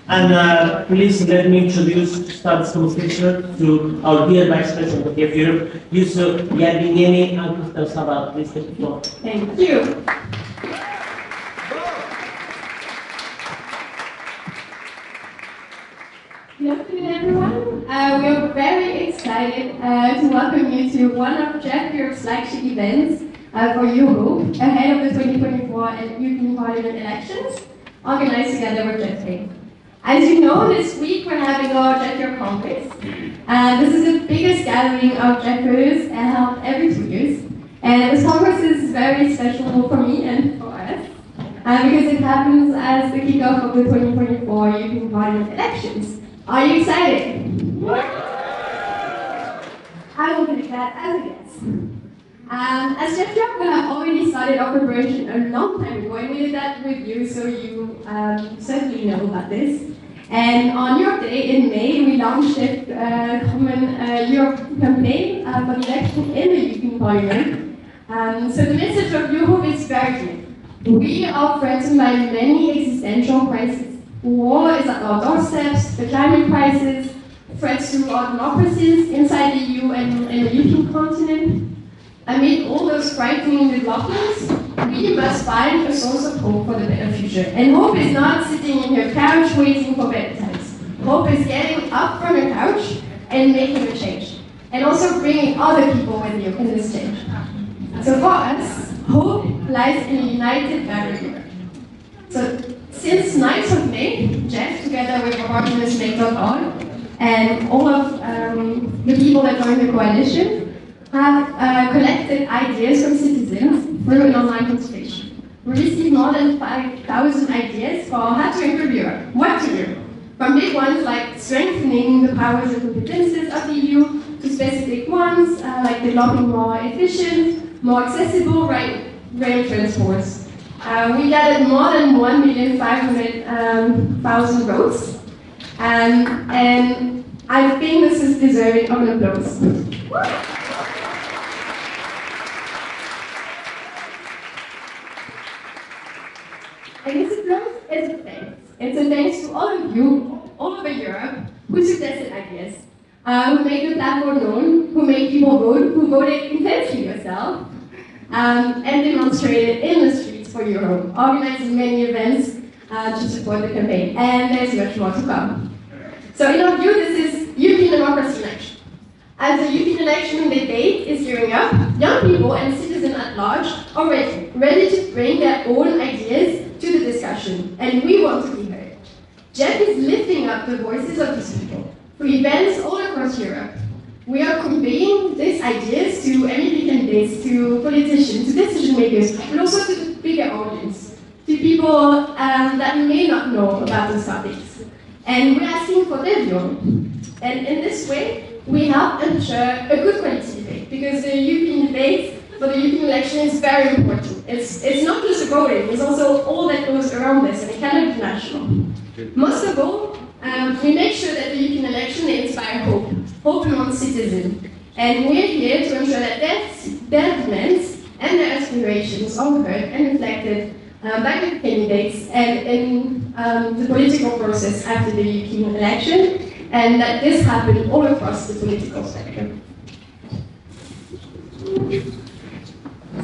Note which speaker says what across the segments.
Speaker 1: And please let me start this conversation to our dear Vice President of JEF Europe, Yusuf Yadinieni and Christina Sabat. Please take the floor.
Speaker 2: Thank you. Good afternoon, everyone. We are very excited to welcome you to one of JEF Europe's flagship events for EurHope ahead of the 2024 European Parliament elections, organized together with JEF. As you know, this week we're having our JEF Europe Congress. This is the biggest gathering of JEFers held every 2 years. And this Congress is very special for me and for us, because it happens as the kickoff of the 2024 European Parliament elections. Are you excited? I will take that as a yes. As JEF Europe, we have already started our preparation a long time ago, and we did that with you, so you certainly know about this. And on Europe Day in May, we launched a common Europe campaign for the election in the European Parliament. So the message of EurHope is very clear. We are threatened by many existential crises. War is at our doorsteps, the climate crisis, threats to our democracies inside the EU and the European continent. Amid all those frightening developments, we must find a source of hope for the better future. And hope is not sitting in your couch waiting for better times. Hope is getting up from your couch and making a change. And also bringing other people with you in this change. So for us, hope lies in a united battery. So since 9th of May, JEF, together with our partners Make.org, and all of the people that joined the coalition, have collected ideas from citizens through an online consultation. We received more than 5,000 ideas for how to improve Europe, what to do. From big ones like strengthening the powers and competences of the EU, to specific ones like developing more efficient, more accessible rail transports. We gathered more than 1,500,000 votes, and I think this is deserving of an applause. And this applause is a thanks. It's a thanks to all of you, all over Europe, who suggested ideas, who made the platform known, who made people vote, who voted intensely yourself, and demonstrated in the streets for EurHope, organizing many events to support the campaign. And there's much more to come. So in our view, this is European democracy in action. As the European election debate is gearing up, young people and citizens at large are ready to bring their own ideas to the discussion, and we want to be heard. JEF is lifting up the voices of these people through events all across Europe. We are conveying these ideas to MEP candidates, to politicians, to decision makers, but also to the bigger audience, to people that may not know about these topics. And we're asking for their view. And in this way, we help ensure a good quality debate, because the European debate for the European election is very important. It's not just the voting, it's also all that goes around this, and it cannot be national. Most of all, we make sure that the European election inspires hope among citizens. And we're here to ensure that their demands and their aspirations are heard and reflected by the candidates and in the political process after the European election, and that this happened all across the political spectrum.
Speaker 3: So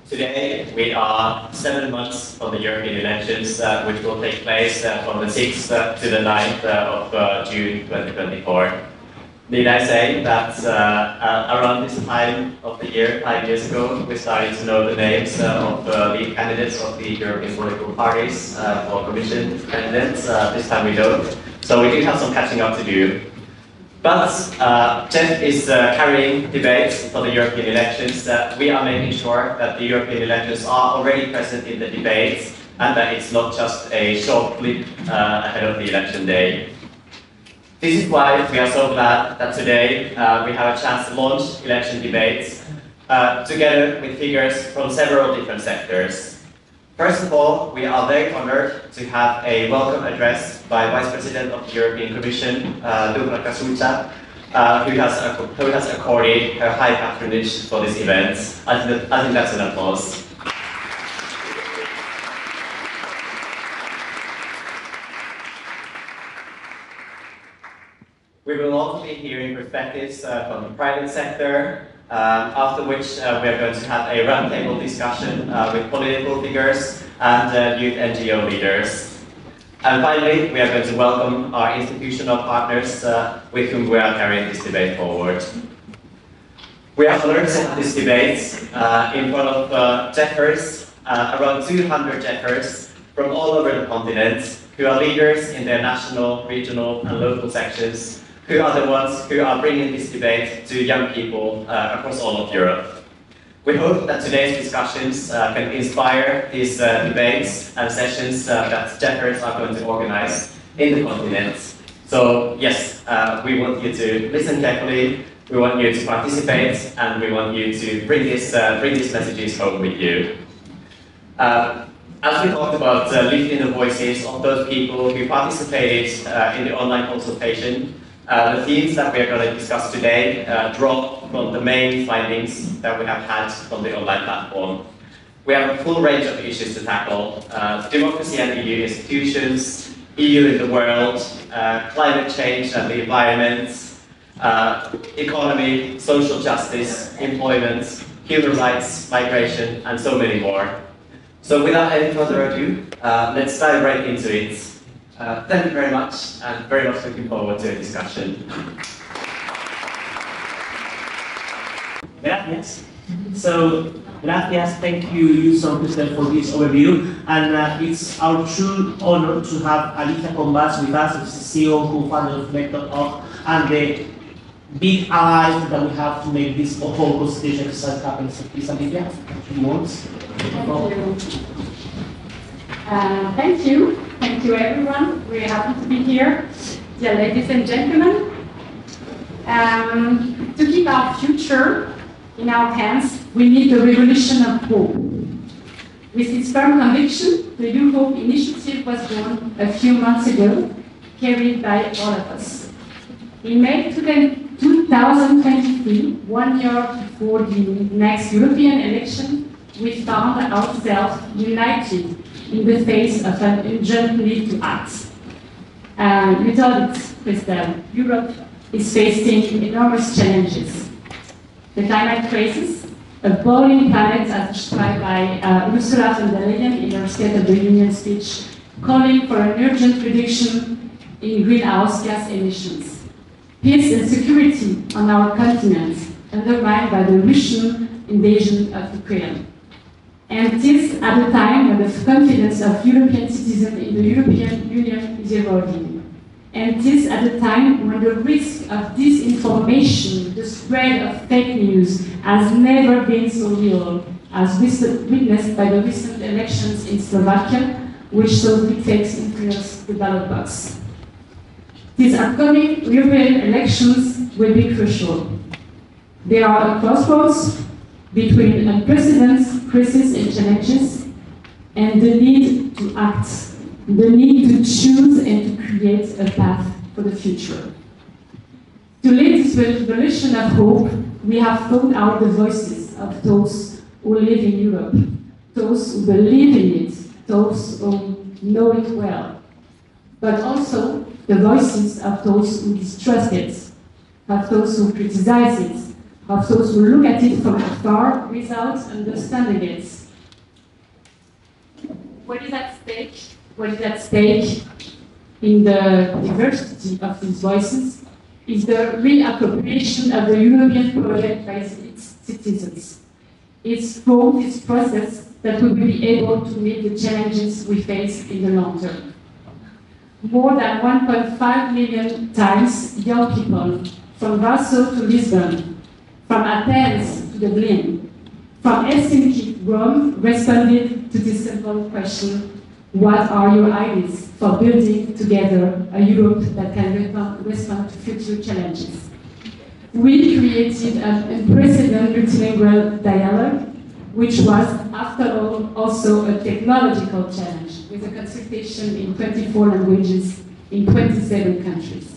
Speaker 3: today we are 7 months from the European elections, which will take place from the 6th to the 9th of June 2024. Need I say that around this time of the year, 5 years ago, we started to know the names of lead candidates of the European political parties for Commission candidates. This time we don't. So we do have some catching up to do. But JEF is carrying debates for the European elections. We are making sure that the European elections are already present in the debates and that it's not just a short blip ahead of the election day. This is why we are so glad that today we have a chance to launch election debates together with figures from several different sectors. First of all, we are very honored to have a welcome address by Vice President of the European Commission, Dubravka, Šuica, who has accorded her high patronage for this event. I think that's an applause. We will also be hearing perspectives from the private sector, after which we are going to have a roundtable discussion with political figures and youth NGO leaders. And finally, we are going to welcome our institutional partners with whom we are carrying this debate forward. We are honored to have this debate in front of JEFers, around 200 JEFers from all over the continent, who are leaders in their national, regional and local sections, who are the ones who are bringing this debate to young people across all of Europe. We hope that today's discussions can inspire these debates and sessions that JEFers are going to organize in the continent. So yes, we want you to listen carefully, we want you to participate, and we want you to bring these messages home with you. As we talked about lifting the voices of those people who participated in the online consultation, the themes that we are going to discuss today draw from the main findings that we have had from the online platform. We have a full range of issues to tackle: democracy and EU institutions, EU in the world, climate change and the environment, economy, social justice, employment, human rights, migration, and so many more. So without any further ado, let's dive right into it. Thank you very much, and very much looking forward to a discussion.
Speaker 1: Gracias. So, gracias, thank you so much for this overview. And it's our true honor to have Alicia Combas with us, who's the CEO and co-founder of Make.org, and the big allies that we have to make this whole consultation exercise happen. So please, Alicia, a few words.
Speaker 4: Thank you. Thank you, everyone. We're happy to be here. Dear ladies and gentlemen, to keep our future in our hands, we need a revolution of hope. With its firm conviction, the EurHope initiative was born a few months ago, carried by all of us. In May 2023, 1 year before the next European election, we found ourselves united in the face of an urgent need to act. You told it, Cristina, Europe is facing enormous challenges. The climate crisis, a boiling planet as described by Ursula von der Leyen in her State of the Union speech, calling for an urgent reduction in greenhouse gas emissions. Peace and security on our continent, undermined by the Russian invasion of Ukraine. And this at a time when the confidence of European citizens in the European Union is eroding. And this at a time when the risk of disinformation, the spread of fake news, has never been so real, as witnessed by the recent elections in Slovakia, which saw deepfakes influence the ballot box. These upcoming European elections will be crucial. They are a crossroads between unprecedented crises and challenges, and the need to act, the need to choose and to create a path for the future. To lead this revolution of hope, we have sought out the voices of those who live in Europe, those who believe in it, those who know it well, but also the voices of those who distrust it, of those who criticize it, of those who look at it from afar without understanding it. What is at stake? What is at stake in the diversity of these voices is the reappropriation of the European project by its citizens. It's through this process that we will be able to meet the challenges we face in the long term. More than 1.5 million times young people from Warsaw to Lisbon, from Athens to Dublin, from Helsinki to Rome responded to this simple question: what are your ideas for building together a Europe that can respond to future challenges? We created an unprecedented multilingual dialogue, which was, after all, also a technological challenge, with a consultation in 24 languages in 27 countries.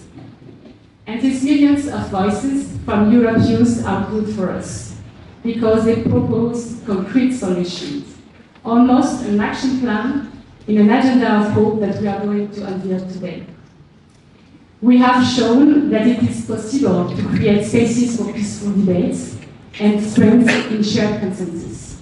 Speaker 4: And these millions of voices from Europe's youth are good for us, because they propose concrete solutions, almost an action plan in an agenda of hope that we are going to unveil today. We have shown that it is possible to create spaces for peaceful debates and strength in shared consensus.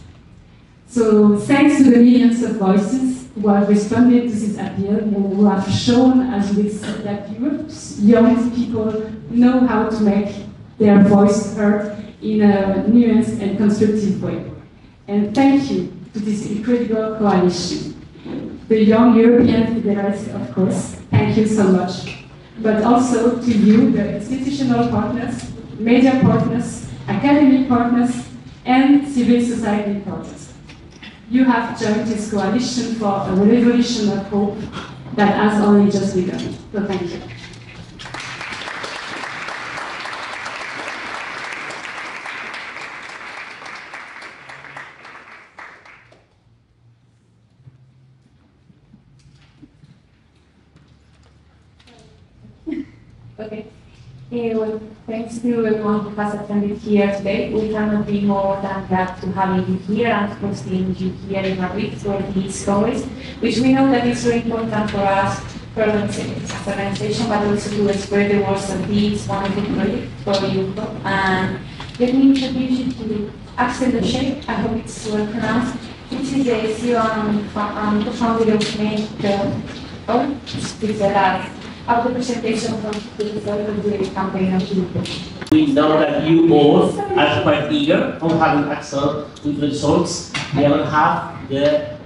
Speaker 4: So thanks to the millions of voices who have responded to this appeal and who have shown, as we said, that Europe's young people know how to make their voice heard in a nuanced and constructive way. And thank you to this incredible coalition. The Young European Federalists, of course, thank you so much. But also to you, the institutional partners, media partners, academic partners, and civil society partners. You have joined this coalition for a revolution of hope that has only just begun. So thank you.
Speaker 5: Okay. Well, thanks to everyone who has attended here today. We cannot be more than glad to have you here and hosting you here in Madrid for this Congress, which we know that is very important for us, for as an organization, but also to spread the words of this wonderful project for EurHope. And let me introduce you to Axel Lechey, I hope it's well pronounced, which is the CEO and co-founder of Make.org. Speaks of the presentation of the result of the campaign of Dépôts.
Speaker 1: We know that you all are quite eager on having Axel with the results. We are going to have the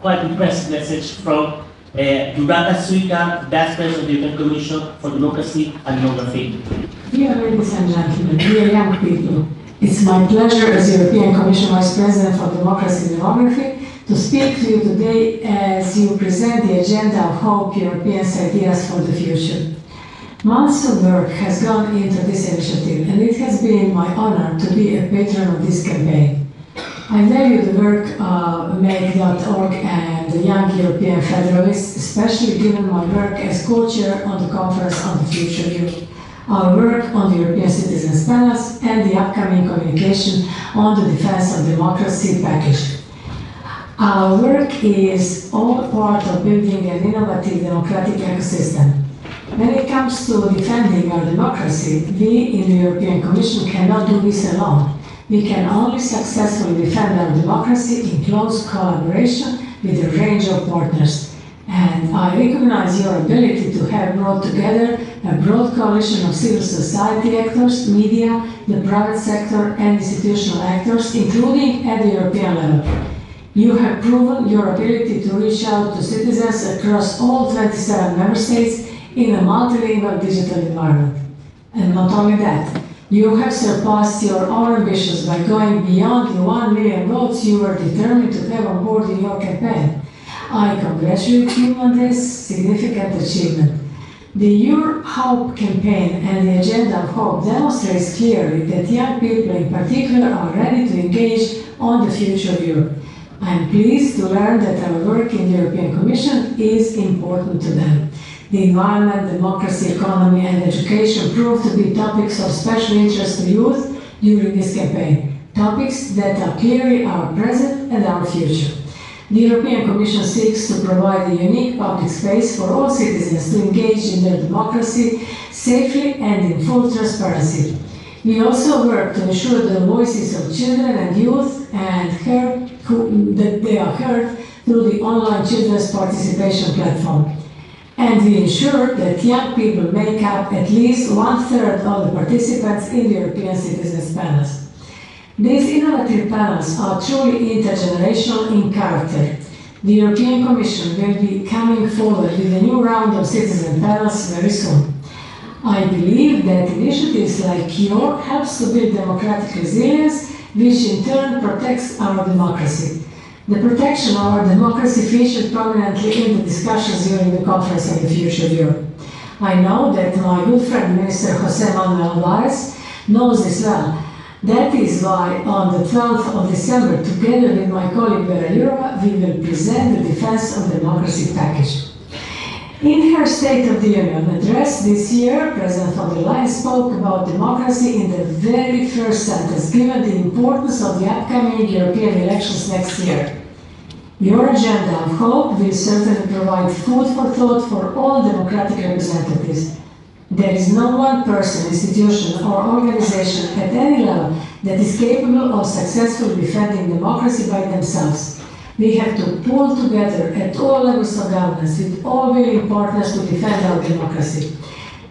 Speaker 1: quite impressive message from Dubravka, Šuica, Vice President of the European Commission for Democracy and Demography.
Speaker 6: Dear ladies and gentlemen, dear young people, it's my pleasure as European Commission Vice President for Democracy and Demography to speak to you today as you present the agenda of hope, Europeans' ideas for the future. Months of work has gone into this initiative, and it has been my honor to be a patron of this campaign. I value the work of Make.org and the Young European Federalists, especially given my work as co-chair on the Conference on the Future of Europe, our work on the European Citizens Panels, and the upcoming communication on the Defense of Democracy package. Our work is all part of building an innovative democratic ecosystem. When it comes to defending our democracy, we in the European Commission cannot do this alone. We can only successfully defend our democracy in close collaboration with a range of partners. And I recognize your ability to have brought together a broad coalition of civil society actors, media, the private sector, and institutional actors, including at the European level. You have proven your ability to reach out to citizens across all 27 member states in a multilingual digital environment. And not only that, you have surpassed your own ambitions by going beyond the 1 million votes you were determined to have on board in your campaign. I congratulate you on this significant achievement. The EurHope campaign and the agenda of hope demonstrates clearly that young people in particular are ready to engage on the future of Europe. I am pleased to learn that our work in the European Commission is important to them. The environment, democracy, economy, and education prove to be topics of special interest to youth during this campaign, topics that are clearly our present and our future. The European Commission seeks to provide a unique public space for all citizens to engage in their democracy safely and in full transparency. We also work to ensure the voices of children and youth that they are heard through the online children's participation platform. And we ensure that young people make up at least 1/3 of the participants in the European Citizens Panels. These innovative panels are truly intergenerational in character. The European Commission will be coming forward with a new round of citizen panels very soon. I believe that initiatives like yours helps to build democratic resilience, which in turn protects our democracy. The protection of our democracy featured prominently in the discussions during the Conference on the Future of Europe. I know that my good friend Minister José Manuel Valls knows this well. That is why on the 12th of December, together with my colleague Vera Jourova, we will present the Defense of Democracy package. In her State of the Union address this year, President von der Leyen spoke about democracy in the very first sentence, given the importance of the upcoming European elections next year. Your agenda of hope will certainly provide food for thought for all democratic representatives. There is no one person, institution, or organization at any level that is capable of successfully defending democracy by themselves. We have to pull together at all levels of governance with all willing partners to defend our democracy.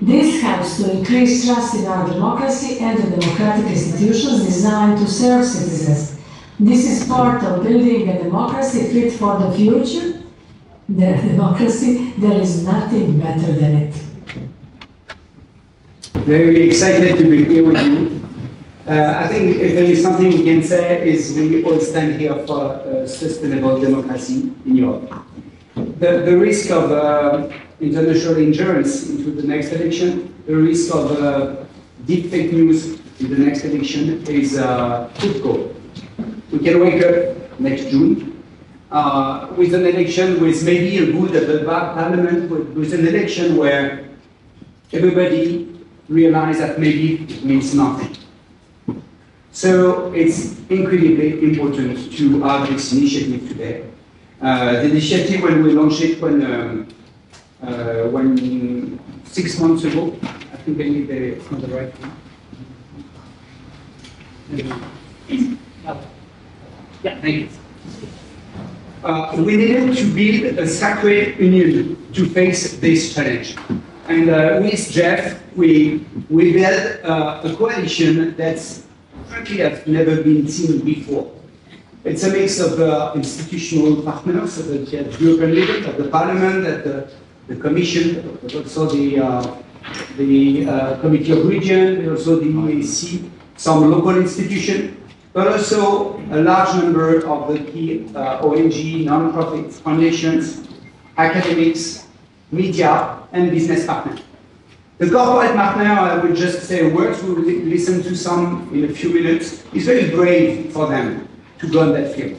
Speaker 6: This helps to increase trust in our democracy and the democratic institutions designed to serve citizens. This is part of building a democracy fit for the future. The democracy, there is nothing better than it.
Speaker 7: Very excited to be here with you. I think if there is something we can say is we all stand here for sustainable democracy in Europe. The risk of international ingerence into the next election, the risk of deep fake news in the next election is critical. We can wake up next June with an election with maybe a good and a bad parliament, with an election where everybody realize that maybe it means nothing. So it's incredibly important to have this initiative today. The initiative, when we launched it, when 6 months ago, I think I need the right one. Yeah, thank you. We needed to build a sacred union to face this challenge. And with JEF, we built a coalition that's frankly has never been seen before. It's a mix of institutional partners at the European level, at the Parliament, at the Commission, but also the Committee of Region, also the EAC, some local institutions, but also a large number of the key ONG, non-profit foundations, academics, media, and business partners. The corporate partner, I will just say a word, we will listen to some in a few minutes. It's very brave for them to go on that field.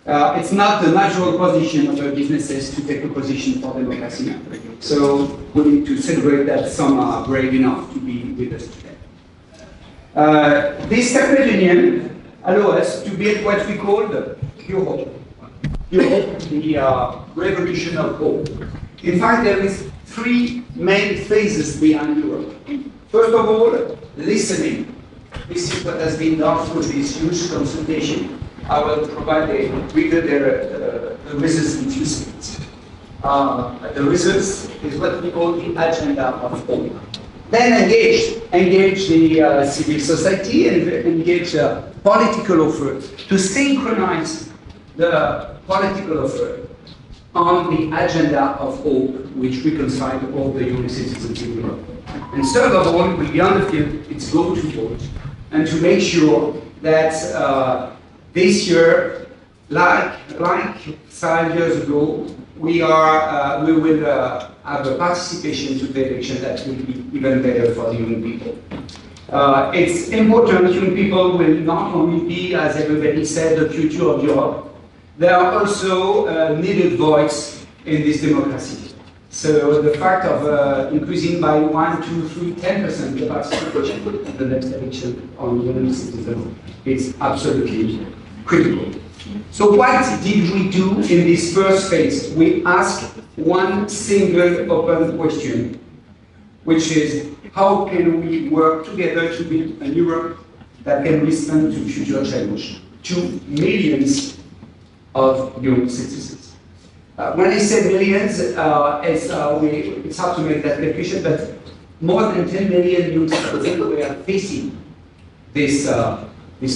Speaker 7: It's not the natural position of our businesses to take a position for democracy. So we need to celebrate that some are brave enough to be with us today. This sacred union allows us to build what we call the EurHope. EurHope, the revolution of hope. In fact, there is 3 main phases behind Europe. First of all, listening. This is what has been done through this huge consultation. I will provide the results in 2 seconds. The results is what we call the agenda of hope. Then engage the civil society and engage the political offer to synchronize the political offer on the agenda of hope, which reconciles all the young citizens in Europe. And third of all, beyond the field, it's go to vote, and to make sure that this year, like 5 years ago, we will have a participation to the election that will be even better for the young people. It's important. Young people will not only be, as everybody said, the future of Europe. They are also a needed voice in this democracy. So the fact of increasing by 1, 2, 3, 10% the participation in the next election on young citizens is absolutely critical. So what did we do in this first phase? We asked one single open question, which is how can we work together to build a Europe that can respond to future challenge to millions of young citizens. When I say millions, it's hard to make that calculation, but more than 10 million young citizens were facing this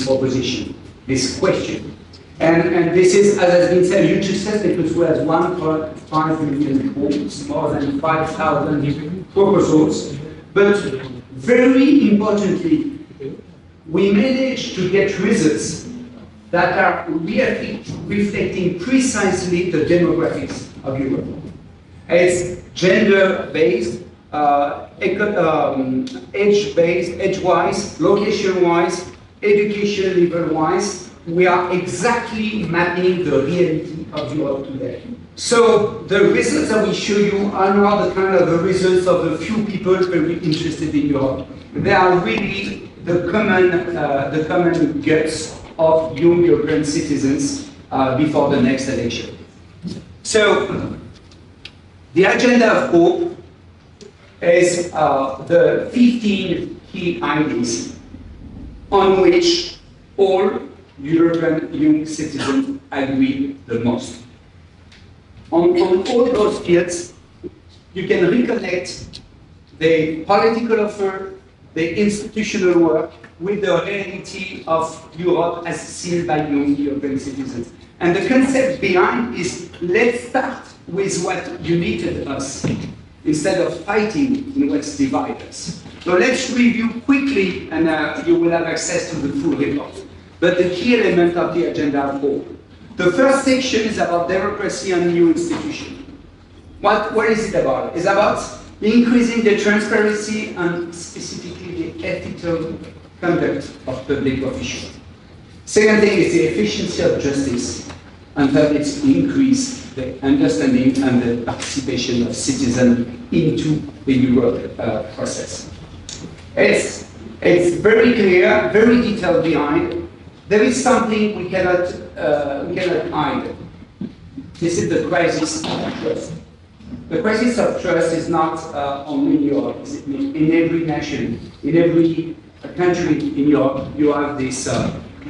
Speaker 7: proposition, this question. And this is, as has been said, a huge success because we have 1.5 million votes, more than 5,000 proposals. But very importantly, we managed to get results that are really reflecting precisely the demographics of Europe. It's gender-based, age-based, age-wise, location-wise, education level-wise. We are exactly mapping the reality of Europe today. So the results that we show you are not the kind of the results of the few people very interested in Europe. They are really the common guts of young European citizens before the next election. So the agenda of hope is the 15 key ideas on which all European young citizens agree the most. On all those fields, you can reconnect the political offer, the institutional work, with the reality of Europe as seen by young European citizens. And the concept behind is, let's start with what united us, instead of fighting in what's divided us. So let's review quickly, and you will have access to the full report. But the key element of the agenda are four. The first section is about democracy and new institutions. What is it about? It's about increasing the transparency and specifically the ethical conduct of public officials. Second thing is the efficiency of justice. And third, it's to increase the understanding and the participation of citizens into the Europe process. It's very clear, very detailed behind. There is something we cannot hide. This is the crisis of trust. The crisis of trust is not only in Europe, it's in every nation, in every country in Europe. You have this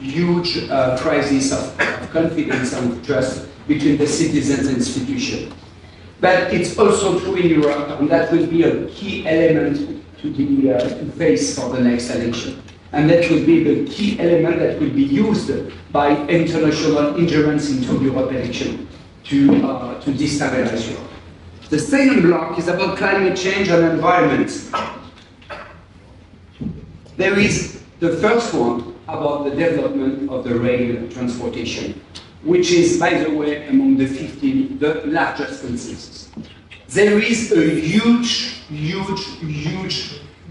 Speaker 7: huge crisis of confidence and trust between the citizens and institutions. But it's also true in Europe, and that will be a key element to face for the next election. And that will be the key element that will be used by international ingerence into Europe election to destabilize Europe. The second block is about climate change and environment. There is the first one about the development of the rail transportation, which is, by the way, among the 15, the largest consensus. There is a huge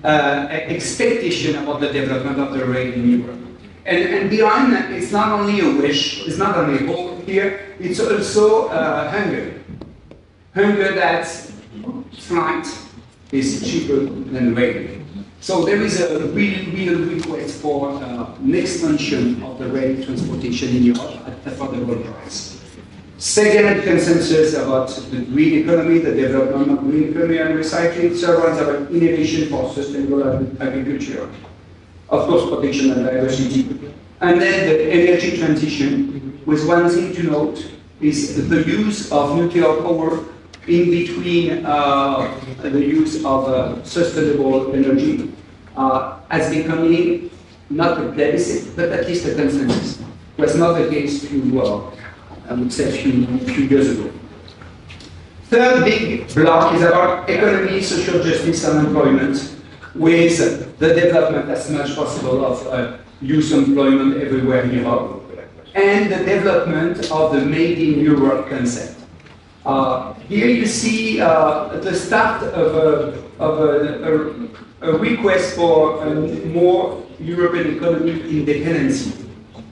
Speaker 7: expectation about the development of the rail in Europe. And behind that, it's not only a wish, it's not only hope here, it's also hunger. Hunger that flight is cheaper than rail. So there is a real request for an expansion of the rail transportation in Europe at affordable price. Second consensus about the green economy, the development of green economy and recycling. Third one is about innovation for sustainable agriculture. Of course, protection and diversity. And then the energy transition, with one thing to note, is the use of nuclear power in between the use of sustainable energy as becoming not a plebiscite, but at least a consensus. It was not the case I would say a few years ago. Third big block is about economy, social justice and employment, with the development as much as possible of youth employment everywhere in Europe, and the development of the Made in Europe concept. Here you see the start of a request for a more European economic independence.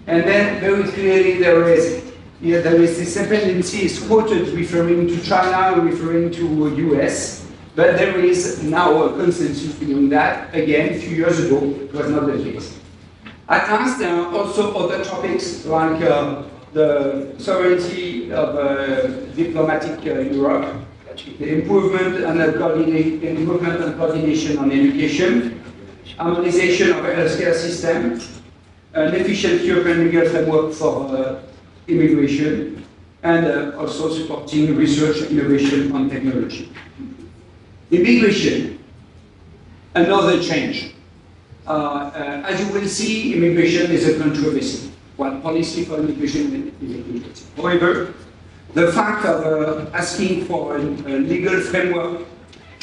Speaker 7: And then very clearly there is this dependency is quoted referring to China, referring to US, but there is now a consensus beyond that. Again, a few years ago, it was not the case. At last, there are also other topics like the sovereignty of diplomatic Europe, the improvement and coordination on education, harmonization of a healthcare system, an efficient European legal framework for immigration, and also supporting research, innovation, and technology. Immigration, another change. As you will see, immigration is a controversy. What policy for immigration is a controversy. However, the fact of asking for a legal framework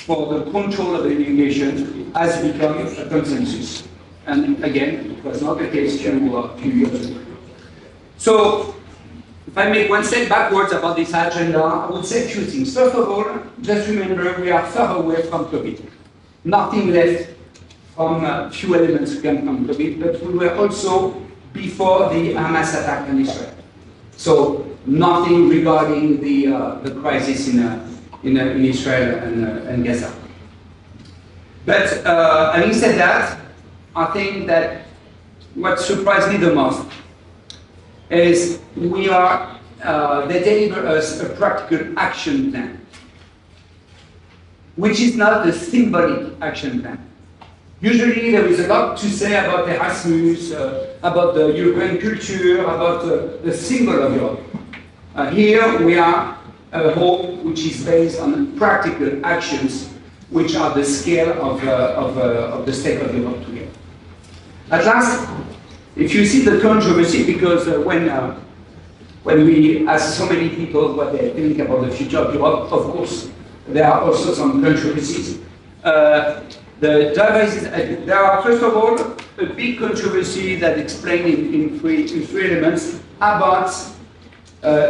Speaker 7: for the control of immigration has become a consensus. And again, it was not the case a few years ago. So, if I make one step backwards about this agenda, I would say a few things. First of all, just remember we are far away from COVID. Nothing left from few elements came from COVID, but we were also before the Hamas attack on Israel. So nothing regarding the crisis in Israel and Gaza. But having said that, I think that what surprised me the most is they deliver us a practical action plan. which is not a symbolic action plan. Usually there is a lot to say about Erasmus, about the European culture, about the symbol of Europe. Here we are a hope which is based on practical actions which are the scale of the state of Europe today. At last, if you see the controversy, because when we ask so many people what they think about the future of Europe, of course, there are also some controversies. There are, first of all, a big controversy that explained in three elements about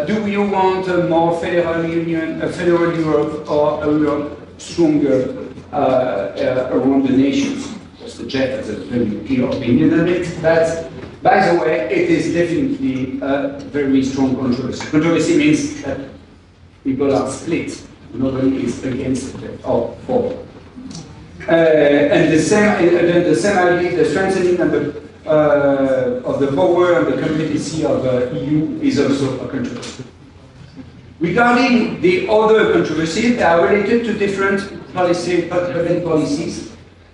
Speaker 7: do you want a more federal union, a federal Europe, or a Europe stronger around the nations? Because the JEF has a very clear opinion on it. But, by the way, it is definitely a very strong controversy. Controversy means that people are split. Nobody is against it or for. And the same idea, the strengthening of the power and the competency of the EU is also a controversy. Regarding the other controversies, they are related to different policies,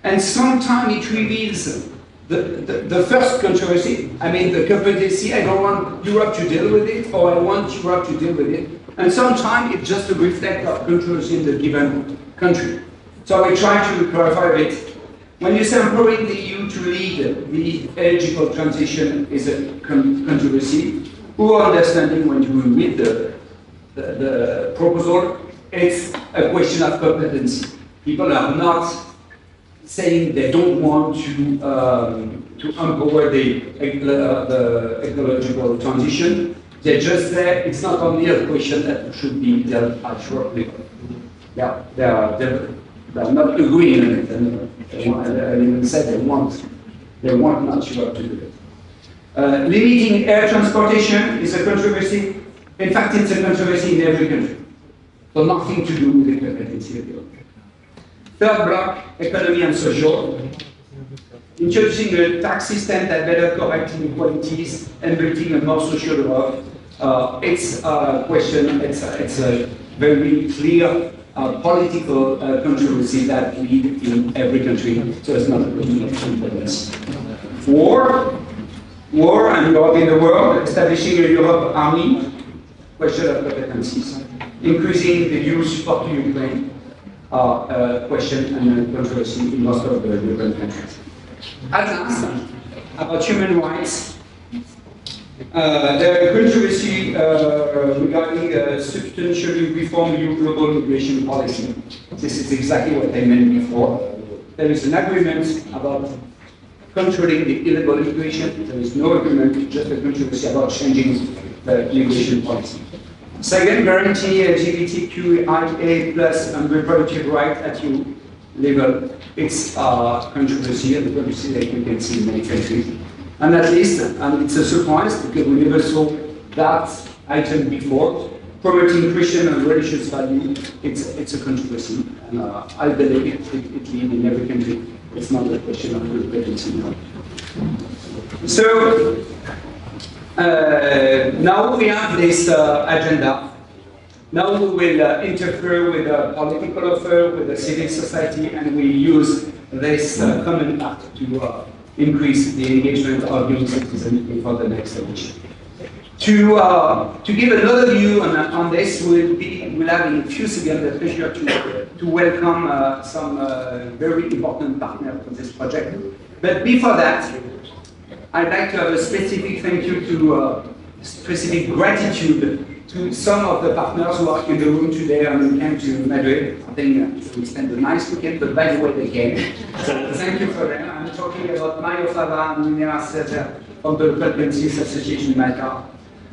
Speaker 7: and sometimes it reveals the first controversy. I mean, the competency, I don't want Europe to deal with it, or I want Europe to deal with it. And sometimes it's just a reflection of controversy in the given country. So we try to clarify a bit. When you say empowering the EU to lead the ecological transition is a controversy, poor understanding when you read the proposal, it's a question of competency. People are not saying they don't want to empower the ecological transition. They just say it's not only a question that should be dealt at Europe level. Yeah, they are not agreeing on it, and they even said they want not Europe to do it. Limiting air transportation is a controversy. In fact, it's a controversy in every country. So nothing to do with the competency of Europe. Third block, economy and social. Introducing a tax system that better corrects inequalities and building a more social Europe. It's a question, it's a very clear political controversy that lead in every country, so it's not a question of competence. War and Europe in the world, establishing a Europe army, question of competencies. Increasing the EU support to Ukraine, question and controversy in most of the European countries. At last, about human rights, the controversy regarding substantially reform EU global migration policy. This is exactly what I meant before. There is an agreement about controlling the illegal immigration. There is no agreement, just a controversy about changing the immigration policy. Second, guarantee LGBTQIA plus and reproductive right at EU level. It's a controversy, and the controversy that you can see in many countries. And at least, and it's a surprise because we never saw that item before, promoting Christian and religious value, it's a controversy. And I believe it leads in every country. It's not a question of competency now. So, now we have this agenda. Now we will interfere with the political affair, with the civil society, and we use this common act to increase the engagement of young citizens for the next election. To give another view on this, we'll have in a few seconds the pleasure to welcome some very important partners for this project. But before that, I'd like to have a specific thank you to specific gratitude to some of the partners who are in the room today and who came to Madrid. I think we spent a nice weekend, but by the way, they came. So thank you for them. I'm talking about Mario Fava and Minera Cesar from the Local Councils Association in Malta.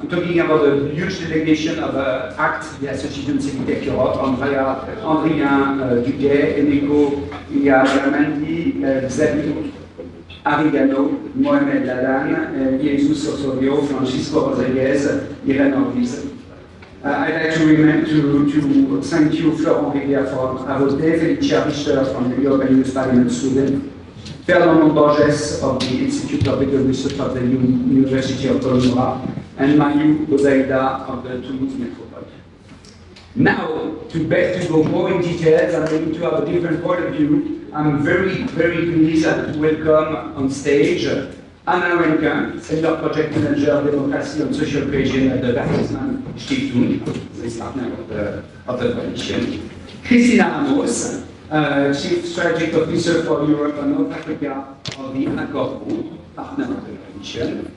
Speaker 7: I'm talking about a huge delegation of ACT, the Association JEF Europe, Andrien Duguay, Enrico Iamandi, Xavier Arigano, Mohamed Ladan, Jesus Osorio, Francisco Rodriguez, Irene Ortiz. I'd like to thank you, Florent Rivière from Avote, Felicia Richter from the European Youth Parliament Sweden, Fernando Borges of the Institute of Legal Research of the University of Colombo, and Mayu Bozaida of the Toulouse Metropole. Now, to go more in details, I'm going to have a different point of view. I'm very, very pleased to welcome on stage Anna Renkamp, Senior Project Manager, Democracy and Social Cohesion at the Bertelsmann Stiftung, the partner of the Coalition. Cristina Ramos, Chief Strategic Officer for Europe and North Africa of the Accor Group, partner of the Coalition.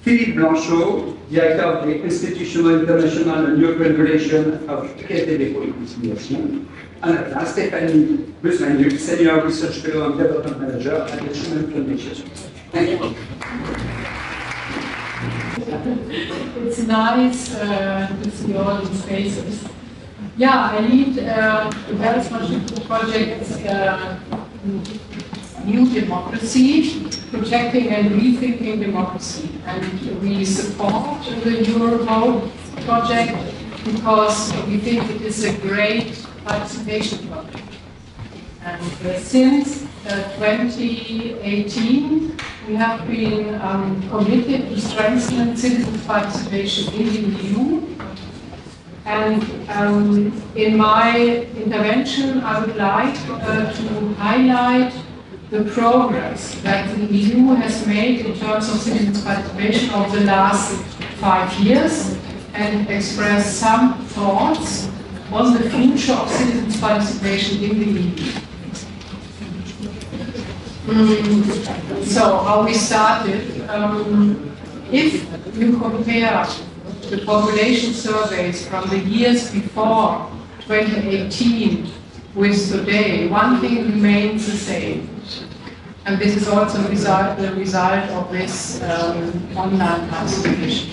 Speaker 7: Philippe Blanchot, Director of the Institutional, International and European Relations of Caisse des Dépôts et Consignations. And at last, Stéphanie Busmanu, Senior Research Fellow and Development Manager at the Schuman Foundation. Thank you.
Speaker 8: It's nice to see all these faces. Yeah, I lead the Bertelsmann project New Democracy, Protecting and Rethinking Democracy. And we support the EurHope project because we think it is a great participation project. And since 2018, we have been committed to strengthen citizen participation in the EU. And in my intervention, I would like to highlight the progress that the EU has made in terms of citizens' participation over the last 5 years and express some thoughts on the future of citizens' participation in the EU. So, how we started, if you compare the population surveys from the years before 2018 with today, one thing remains the same. And this is also the result of this online participation.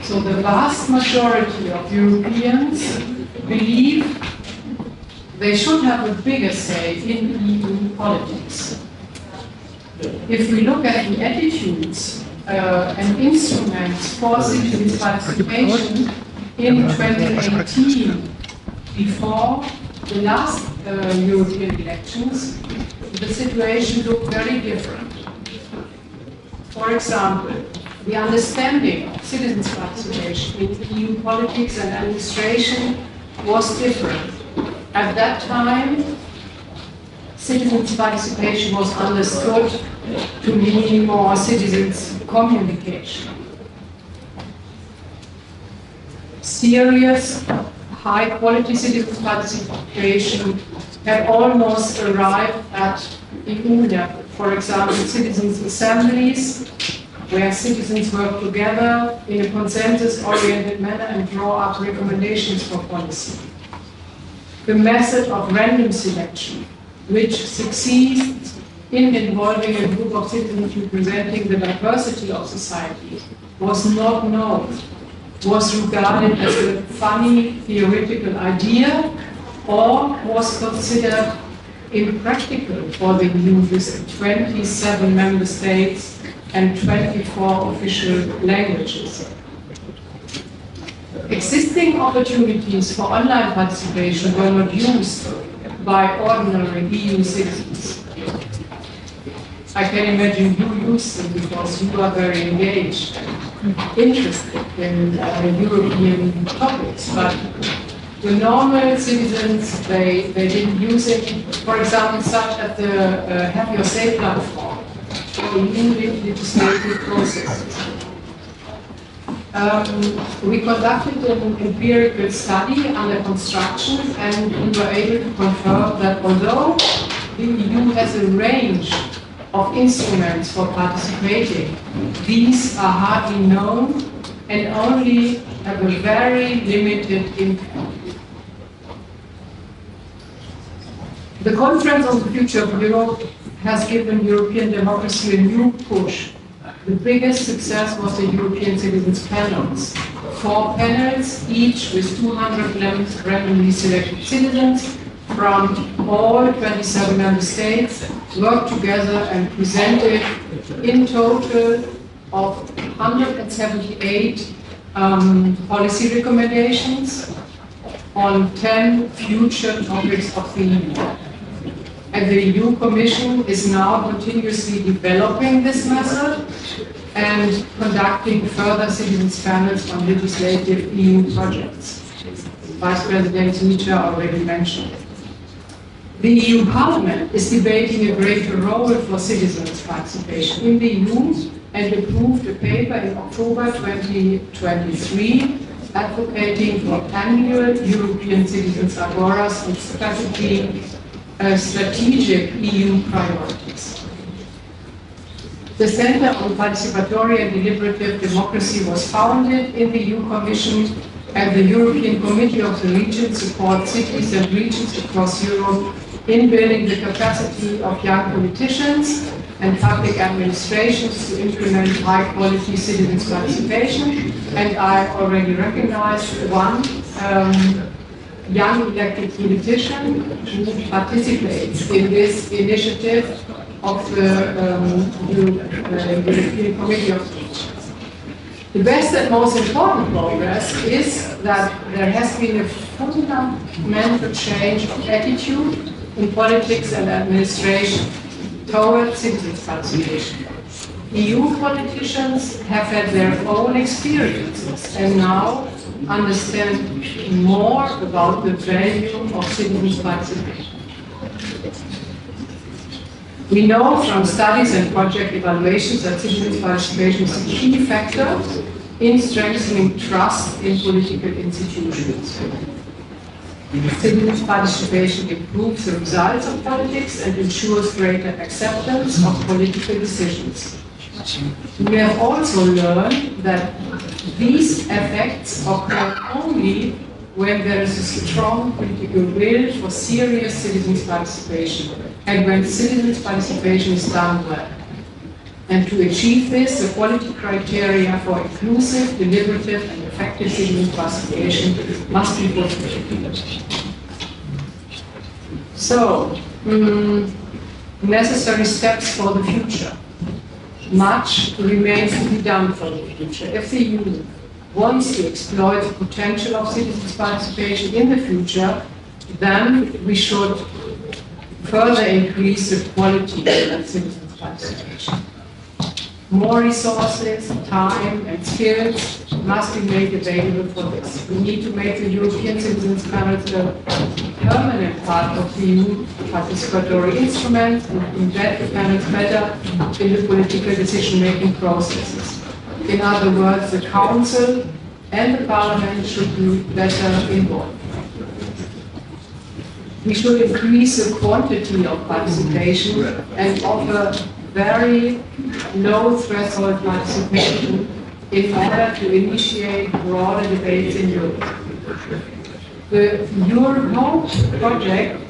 Speaker 8: So the vast majority of Europeans believe they should have a bigger say in EU politics. If we look at the attitudes and instruments for citizens' participation in 2018, before the last European elections, the situation looked very different. For example, the understanding of citizens' participation in EU politics and administration was different. At that time, citizens' participation was understood to mean more citizens' communication. Serious, high-quality citizens' participation had almost arrived at EU level. For example, citizens' assemblies, where citizens work together in a consensus-oriented manner and draw up recommendations for policy. The method of random selection, which succeeds in involving a group of citizens representing the diversity of society, was not known, was regarded as a funny theoretical idea, or was considered impractical for the EU with 27 member states and 24 official languages. Existing opportunities for online participation were not used by ordinary EU citizens. I can imagine you use them because you are very engaged and interested in European topics, but the normal citizens, they didn't use it. For example, such as the Have Your Say platform for EU legislative processes. We conducted an empirical study under construction, and we were able to confirm that although the EU has a range of instruments for participating, these are hardly known and only have a very limited impact. The Conference on the Future of Europe has given European democracy a new push. The biggest success was the European Citizens Panels. 4 panels, each with 211 randomly selected citizens from all 27 member states, worked together and presented in total of 178 policy recommendations on 10 future topics of the EU. And the EU Commission is now continuously developing this method and conducting further citizens' panels on legislative EU projects. Vice President Šuica already mentioned. The EU Parliament is debating a greater role for citizens' participation in the EU and approved a paper in October 2023 advocating for annual European Citizens' Agoras and strategic EU priorities. The Center on Participatory and Deliberative Democracy was founded in the EU Commission, and the European Committee of the Region supports cities and regions across Europe in building the capacity of young politicians and public administrations to implement high-quality citizens' participation. And I already recognized one young elected politician who participates in this initiative of the European Committee of the Regions. The best and most important progress is that there has been a fundamental change of attitude in politics and administration towards citizens' participation. EU politicians have had their own experiences and now understand more about the value of citizens' participation. We know from studies and project evaluations that citizens' participation is a key factor in strengthening trust in political institutions. Citizens' participation improves the results of politics and ensures greater acceptance of political decisions. We have also learned that these effects occur only when there is a strong political will for serious citizens' participation and when citizens' participation is done well. And to achieve this, the quality criteria for inclusive, deliberative, and effective citizens' participation must be fulfilled. So, necessary steps for the future. Much remains to be done for the future. If the EU wants to exploit the potential of citizens' participation in the future, then we should further increase the quality of citizens' participation. More resources, time, and skills must be made available for this. We need to make the European Citizens' Panels a permanent part of the EU participatory instrument and embed the panels better in the political decision-making processes. In other words, the Council and the Parliament should be better involved. We should increase the quantity of participation and offer very low threshold participation in order to initiate broader debates in Europe. The EurHope project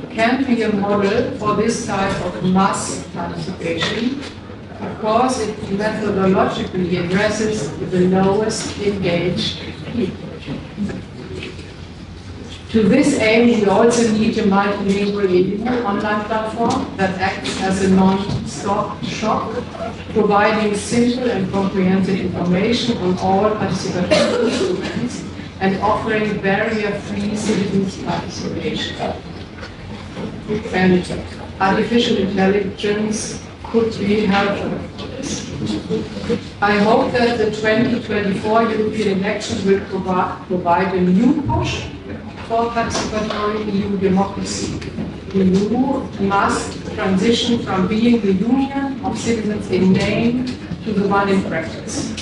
Speaker 8: can be a model for this type of mass participation because it methodologically addresses the lowest engaged people. To this aim, we also need a multilingual EU online platform that acts as a non-stop shop, providing simple and comprehensive information on all participatory instruments and offering barrier-free citizens' participation. And artificial intelligence could be helpful. I hope that the 2024 European elections will provide a new push for participatory EU democracy. The EU must transition from being the union of citizens in name to the one in practice.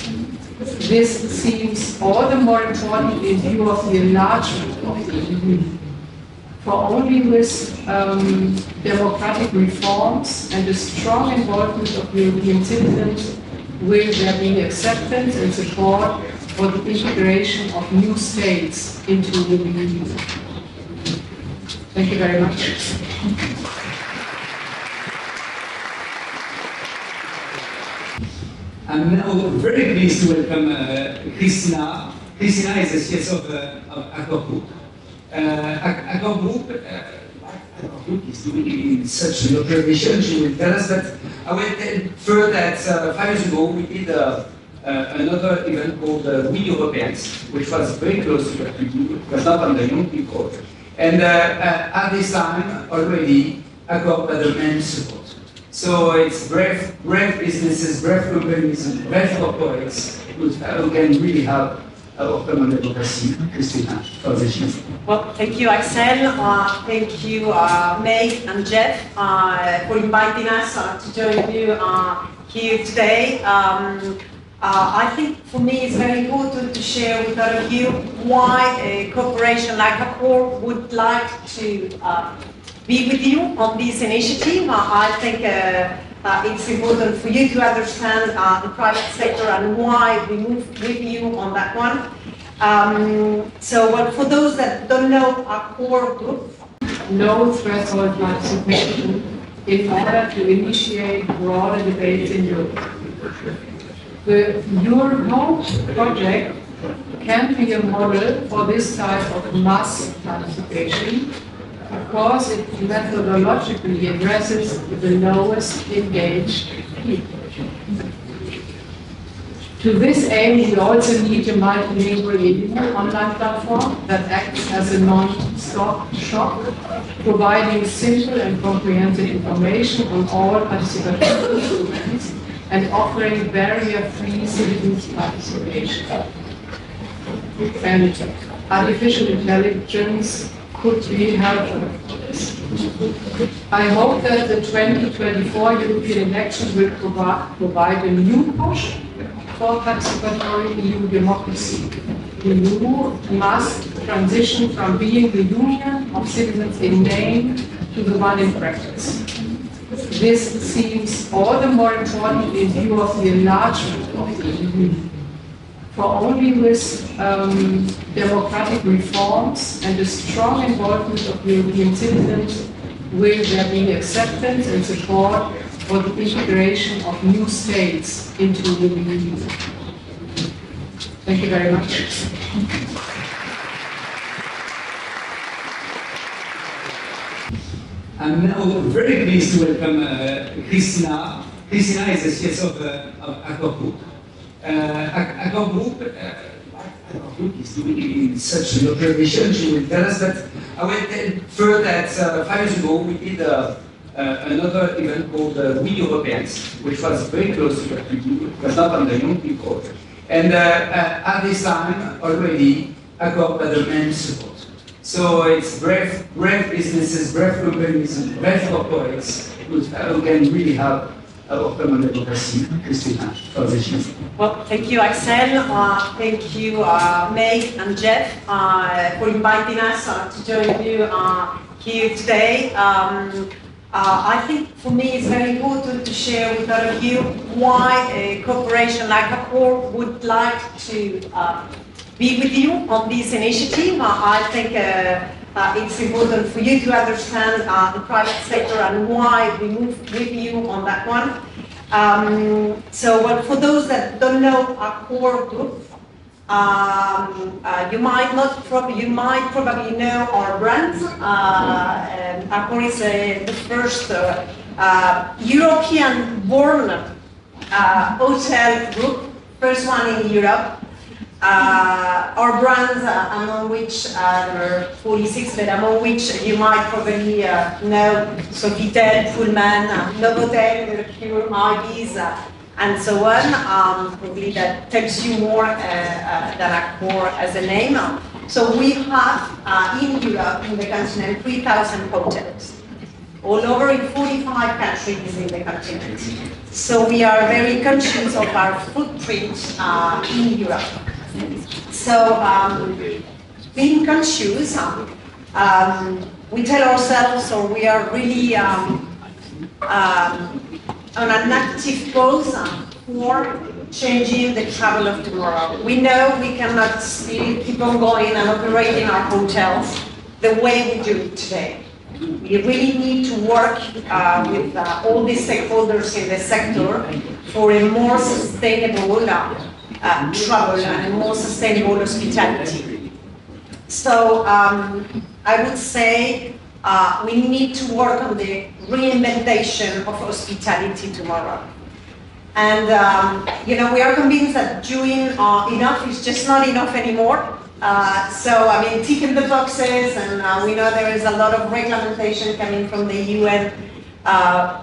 Speaker 8: This seems all the more important in view of the enlargement of the EU. For only with democratic reforms and the strong involvement of European citizens will there be acceptance and support for the integration of new states into the EU. Thank you very much.
Speaker 9: I'm now very pleased to welcome Cristina. Cristina is the CSO of Accor Group. Accor Group is doing such an operation, she will tell us, but I will tell further that 5 years ago we did another event called We Europeans, which was very close to what we do. It was not on the young people. And at this time, already, Accor had a main support. So it's brave businesses, brave companies, brave corporates who can really help open on democracy. Cristina, for the JEF.
Speaker 10: Well, thank you, Axel. Thank you, Make and JEF, for inviting us to join you here today. I think for me it's very important to share with all of you why a corporation like Accor would like to be with you on this initiative. I think it's important for you to understand the private sector and why we move with you on that one. Well, for those that don't know Accor Group,
Speaker 8: no threshold participation in order to initiate broader debates in Europe. The EurHope project can be a model for this type of mass participation because it methodologically addresses the lowest engaged people. To this aim, we also need a multilingual EU online platform that acts as a non-stop shop, providing simple and comprehensive information on all participatory instruments and offering barrier-free citizens' participation. And artificial intelligence could be helpful for this. I hope that the 2024 European elections will provide a new push for participatory EU democracy. The EU must transition from being the union of citizens in name to the one in practice. This seems all the more important in view of the enlargement of the EU. For only with democratic reforms and the strong involvement of European citizens will there be acceptance and support for the integration of new states into the EU. Thank you very much.
Speaker 9: I'm now very pleased to welcome Cristina. Cristina is the CSO of Accor Group. Accor Group is doing such an operation. She will tell us, but I will tell further that 5 years ago we did another event called We Europeans, which was very close to what we do. It was not on the young people. And at this time, already, Accor had the main support. So it's brave businesses, brave companies, brave corporates who can really help open on democracy. Cristina, for the JEF.
Speaker 10: Well, thank you, Axel. Thank you, Make and JEF, for inviting us to join you here today. I think for me it's very important to share with all of you why a corporation like Accor would like to be with you on this initiative. I think it's important for you to understand the private sector and why we move with you on that one. Well, for those that don't know Accor Group, you might probably know our brand. Accor is the first European-born hotel group, first one in Europe. Our brands, among which there are 46, but among which you might probably know Sofitel, Pullman, Novotel, Mercure, Margis, and so on. Probably that tells you more than Accor as a name. So we have in Europe, in the continent, 3,000 hotels, all over in 45 countries in the continent. So we are very conscious of our footprint in Europe. So being conscious, we tell ourselves, or we are really on an active pulse for changing the travel of tomorrow. We know we cannot still keep on going and operating our hotels the way we do it today. We really need to work with all the stakeholders in the sector for a more sustainable travel and a more sustainable hospitality. So I would say we need to work on the reinventation of hospitality tomorrow. And we are convinced that doing enough is just not enough anymore. So I mean, ticking the boxes, and we know there is a lot of regulation coming from the UN.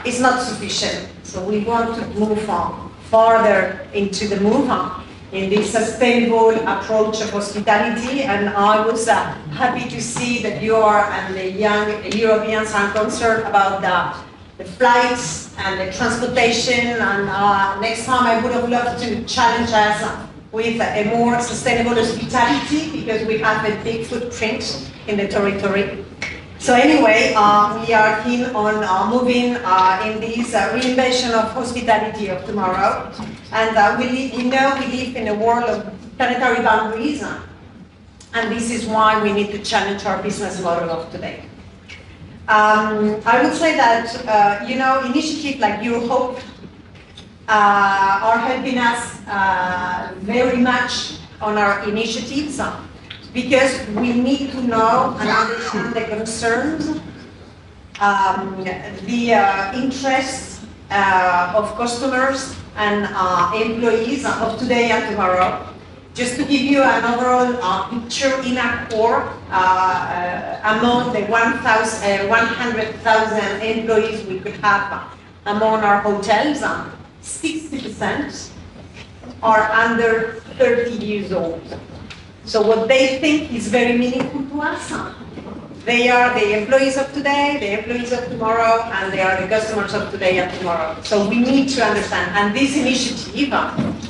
Speaker 10: Is not sufficient. So we want to move on farther into the move on. in this sustainable approach of hospitality, and I was happy to see that you are and the young Europeans are concerned about the flights and the transportation, and next time I would have loved to challenge us with a more sustainable hospitality, because we have a big footprint in the territory. So anyway, we are keen on moving in this reinvention of hospitality of tomorrow. And we live in a world of planetary boundaries, and this is why we need to challenge our business model of today. I would say that, initiatives like EurHope are helping us very much on our initiatives, because we need to know and understand the concerns, the interests of customers and employees of today and tomorrow. Just to give you an overall picture, in Accor, among the 100,000 employees we could have among our hotels, 60% are under 30 years old. So what they think is very meaningful to us. They are the employees of today, the employees of tomorrow, and they are the customers of today and tomorrow. So we need to understand, and this initiative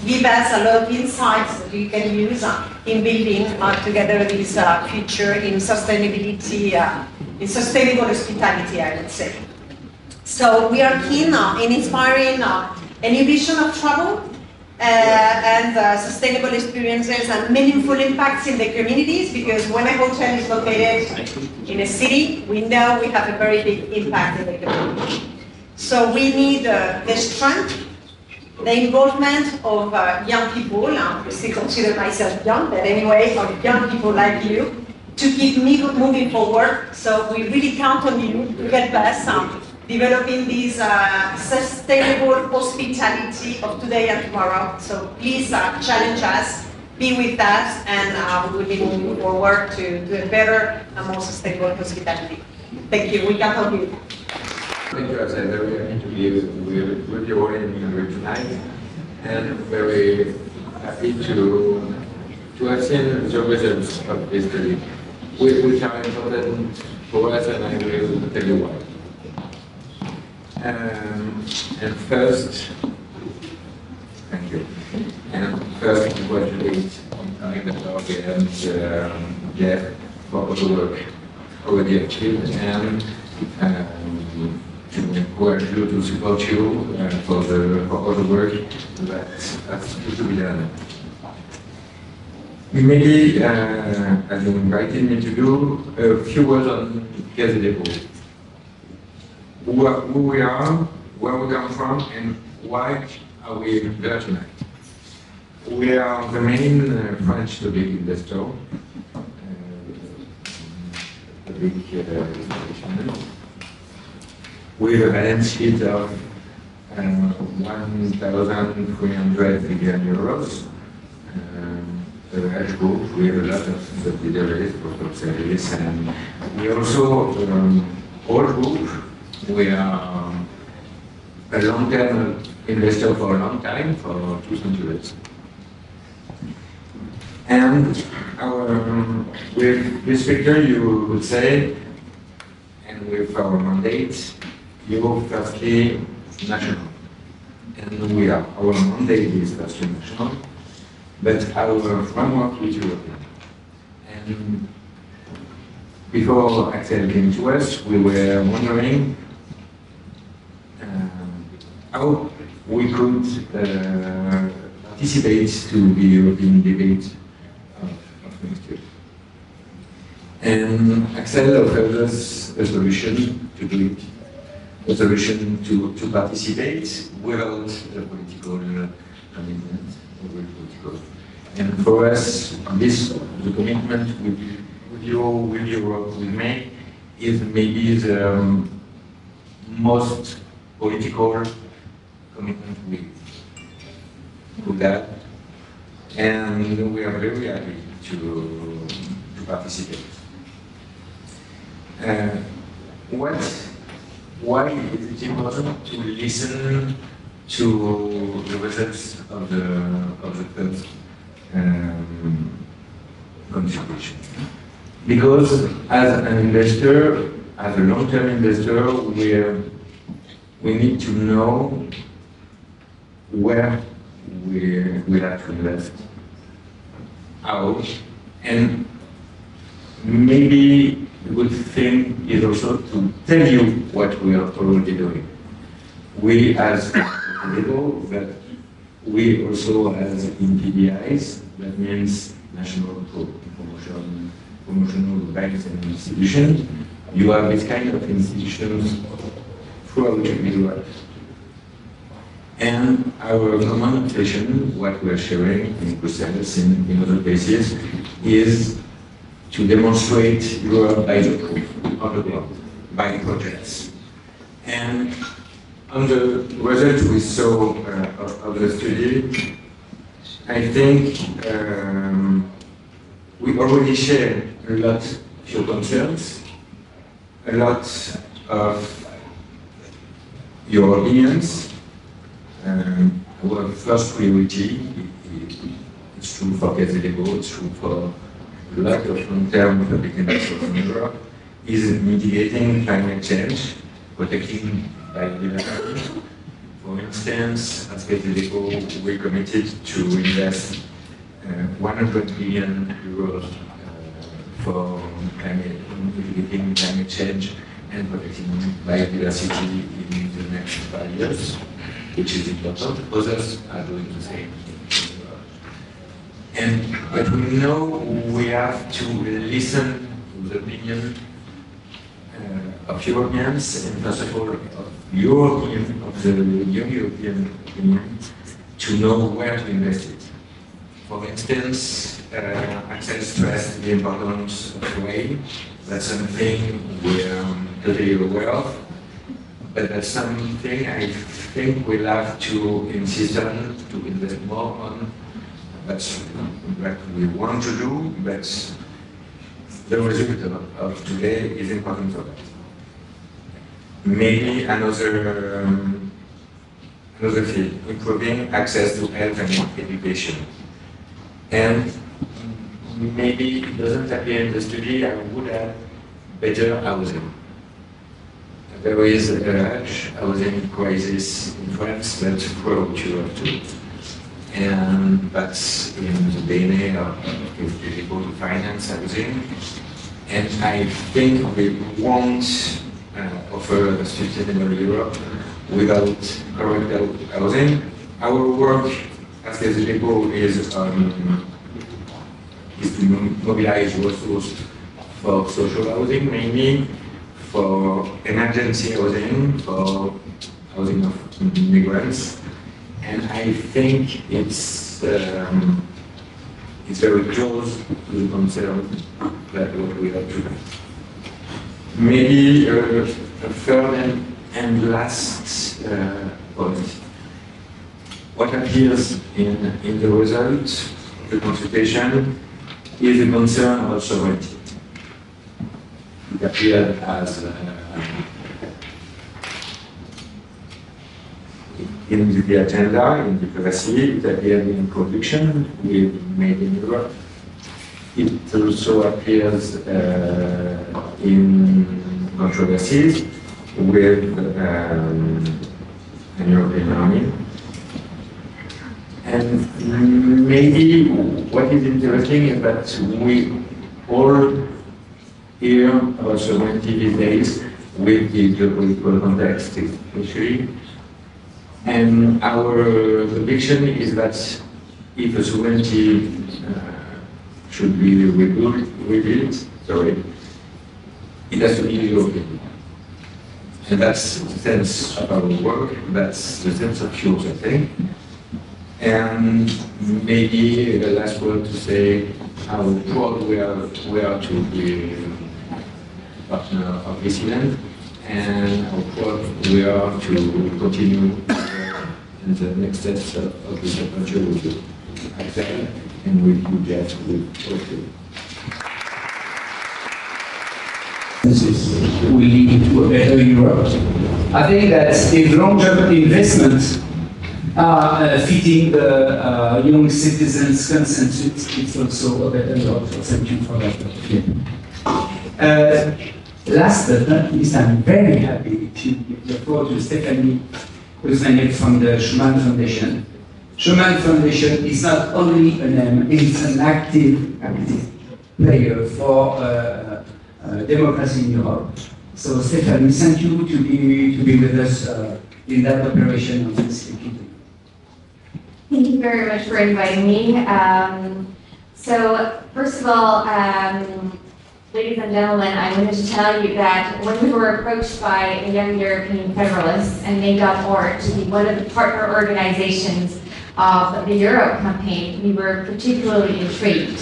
Speaker 10: gives us a lot of insights that we can use in building together this future in sustainability, in sustainable hospitality, I would say. So we are keen in inspiring a new vision of travel, and sustainable experiences and meaningful impacts in the communities, because when a hotel is located in a city, we know we have a very big impact in the community. So we need the strength, the involvement of young people, I still consider myself young, but anyway, of young people like you, to keep moving forward. So we really count on you to help us developing this sustainable hospitality of today and tomorrow. So please challenge us, be with us, and we will be moving forward to a better and more sustainable hospitality. Thank you. We count on you.
Speaker 11: Thank you. I'm very happy to be with you all in tonight, and very happy to have seen the results of this study, which are important for us, and I will tell you why. And first, thank you. And first, congratulate Make.org and JEF for all the work already achieved, and to encourage you, to support you for all the work that's to be done. Maybe, as you invited me to do, a few words on Caisse Dépôts. Who we are, where we come from, and why are we there tonight. We are the main French public investor, public institution, with a balance sheet of 1,300 billion euros. A large group, we have a lot of subsidiaries, of service, and we also, all group, we are a long-term investor for a long time, for 2 centuries. And with this picture, you would say, and with our mandate, you're firstly national. And we are. Our mandate is firstly national, but our framework is European. And before Axel came to us, we were wondering how we could participate to the European debate of next year. And Axel offered us a solution to do it, a solution to participate without a political commitment. And for us, the commitment with Europe, with Make, is maybe the most political commitment we could have, and we are very happy to participate. Why is it important to listen to the results of the contribution. Because as an investor, as a long-term investor, we need to know where we have to invest, how, and maybe a good thing is also to tell you what we are already doing. We as Dépôts, but we also as NPBIs, that means National Promotional Banks and Institutions. You have this kind of institutions throughout Europe. And our common obsession, what we are sharing in Brussels, in other places, is to demonstrate Europe by the proof, on the ground, by projects. And on the results we saw of the study, I think we already shared a lot of your concerns, a lot of your opinions. Our first priority, it's true for Caisse de Dépôts, it's true for a lot of long-term public investors in Europe, is mitigating climate change, protecting biodiversity. For instance, at Caisse de Dépôts, we committed to invest 100 billion euros for mitigating climate change and protecting biodiversity in the next 5 years, which is important. Others are doing the same. But we know we have to listen to the opinion of Europeans, and first of all, of the young European Union, to know where to invest it. For instance, Axel stressed the importance of rail. That's something we're totally aware of, but that's something I think we'll have to insist on, to invest more on. That's what we want to do, but the result of today is important for that. Maybe another field, improving access to health and education. And maybe it doesn't appear in the study, I would have better housing. There is a large housing crisis in France, that's throughout Europe too. And that's in the DNA of Dépôts to finance housing. And I think we won't offer a sustainable Europe without correct housing. Our work as Dépôts is to mobilize resources for social housing, mainly for emergency housing, for housing of migrants. And I think it's very close to the concern that what we have to do. Maybe a third and last point. What appears in the result of the consultation is a concern about sovereignty. It appeared as in the agenda, in diplomacy, it appeared in production with Made in Europe. It also appears in controversies with an European army. And maybe what is interesting is that we all hear about sovereignty these days with the geopolitical context, especially. And our conviction is that if a sovereignty should be rebuilt, it has to be European. And that's the sense of our work, that's the sense of yours, I think. And maybe the last word to say how proud we are to be a partner of this event, and how proud we are to continue in the next steps of this adventure with you, Axel, and with you, Jeff, with all of you.
Speaker 9: Will lead to a better Europe. I think that if long-term investment are fitting the young citizens' consensus. It's also a better job, so thank you for that. Last but not least, I'm very happy to give the floor to Stephanie Kuzmanek from the Schuman Foundation. Schuman Foundation is not only a name, it's an active player for democracy in Europe. So Stephanie, thank you to be with us in that operation of this evening.
Speaker 5: Thank you very much for inviting me. So first of all, ladies and gentlemen, I wanted to tell you that when we were approached by the Young European Federalists and Make.org to be one of the partner organizations of the EurHope campaign, we were particularly intrigued.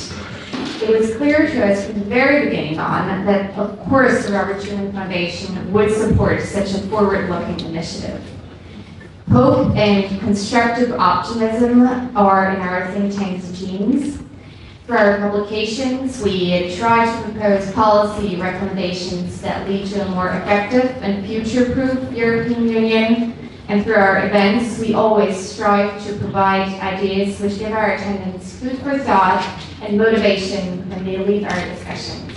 Speaker 5: It was clear to us from the very beginning on that, of course, the Robert Schuman Foundation would support such a forward-looking initiative. Hope and constructive optimism are in our think tank's genes. Through our publications, we try to propose policy recommendations that lead to a more effective and future-proof European Union. And through our events, we always strive to provide ideas which give our attendants food for thought and motivation when they lead our discussions.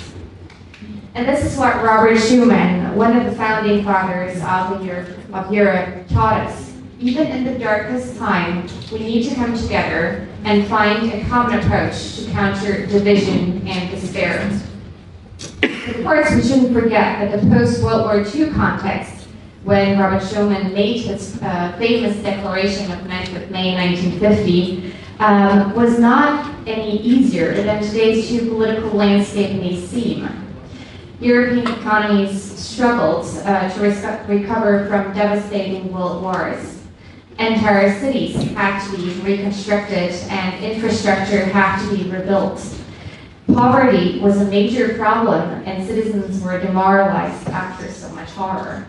Speaker 5: And this is what Robert Schuman, one of the founding fathers of Europe, taught us. Even in the darkest time, we need to come together and find a common approach to counter division and despair. Of course, we shouldn't forget that the post-World War II context, when Robert Schuman made his famous declaration of May 1950, was not any easier than today's geopolitical landscape may seem. European economies struggled to recover from devastating world wars. Entire cities had to be reconstructed and infrastructure had to be rebuilt. Poverty was a major problem and citizens were demoralized after so much horror.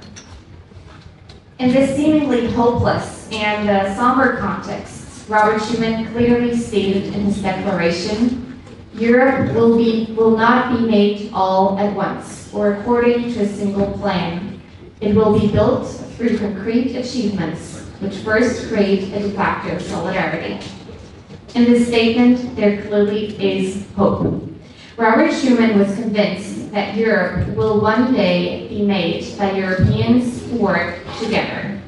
Speaker 5: In this seemingly hopeless and somber context, Robert Schuman clearly stated in his declaration, Europe will not be made all at once or according to a single plan. It will be built through concrete achievements which first create a de facto solidarity. In this statement, there clearly is hope. Robert Schuman was convinced that Europe will one day be made by Europeans who work together.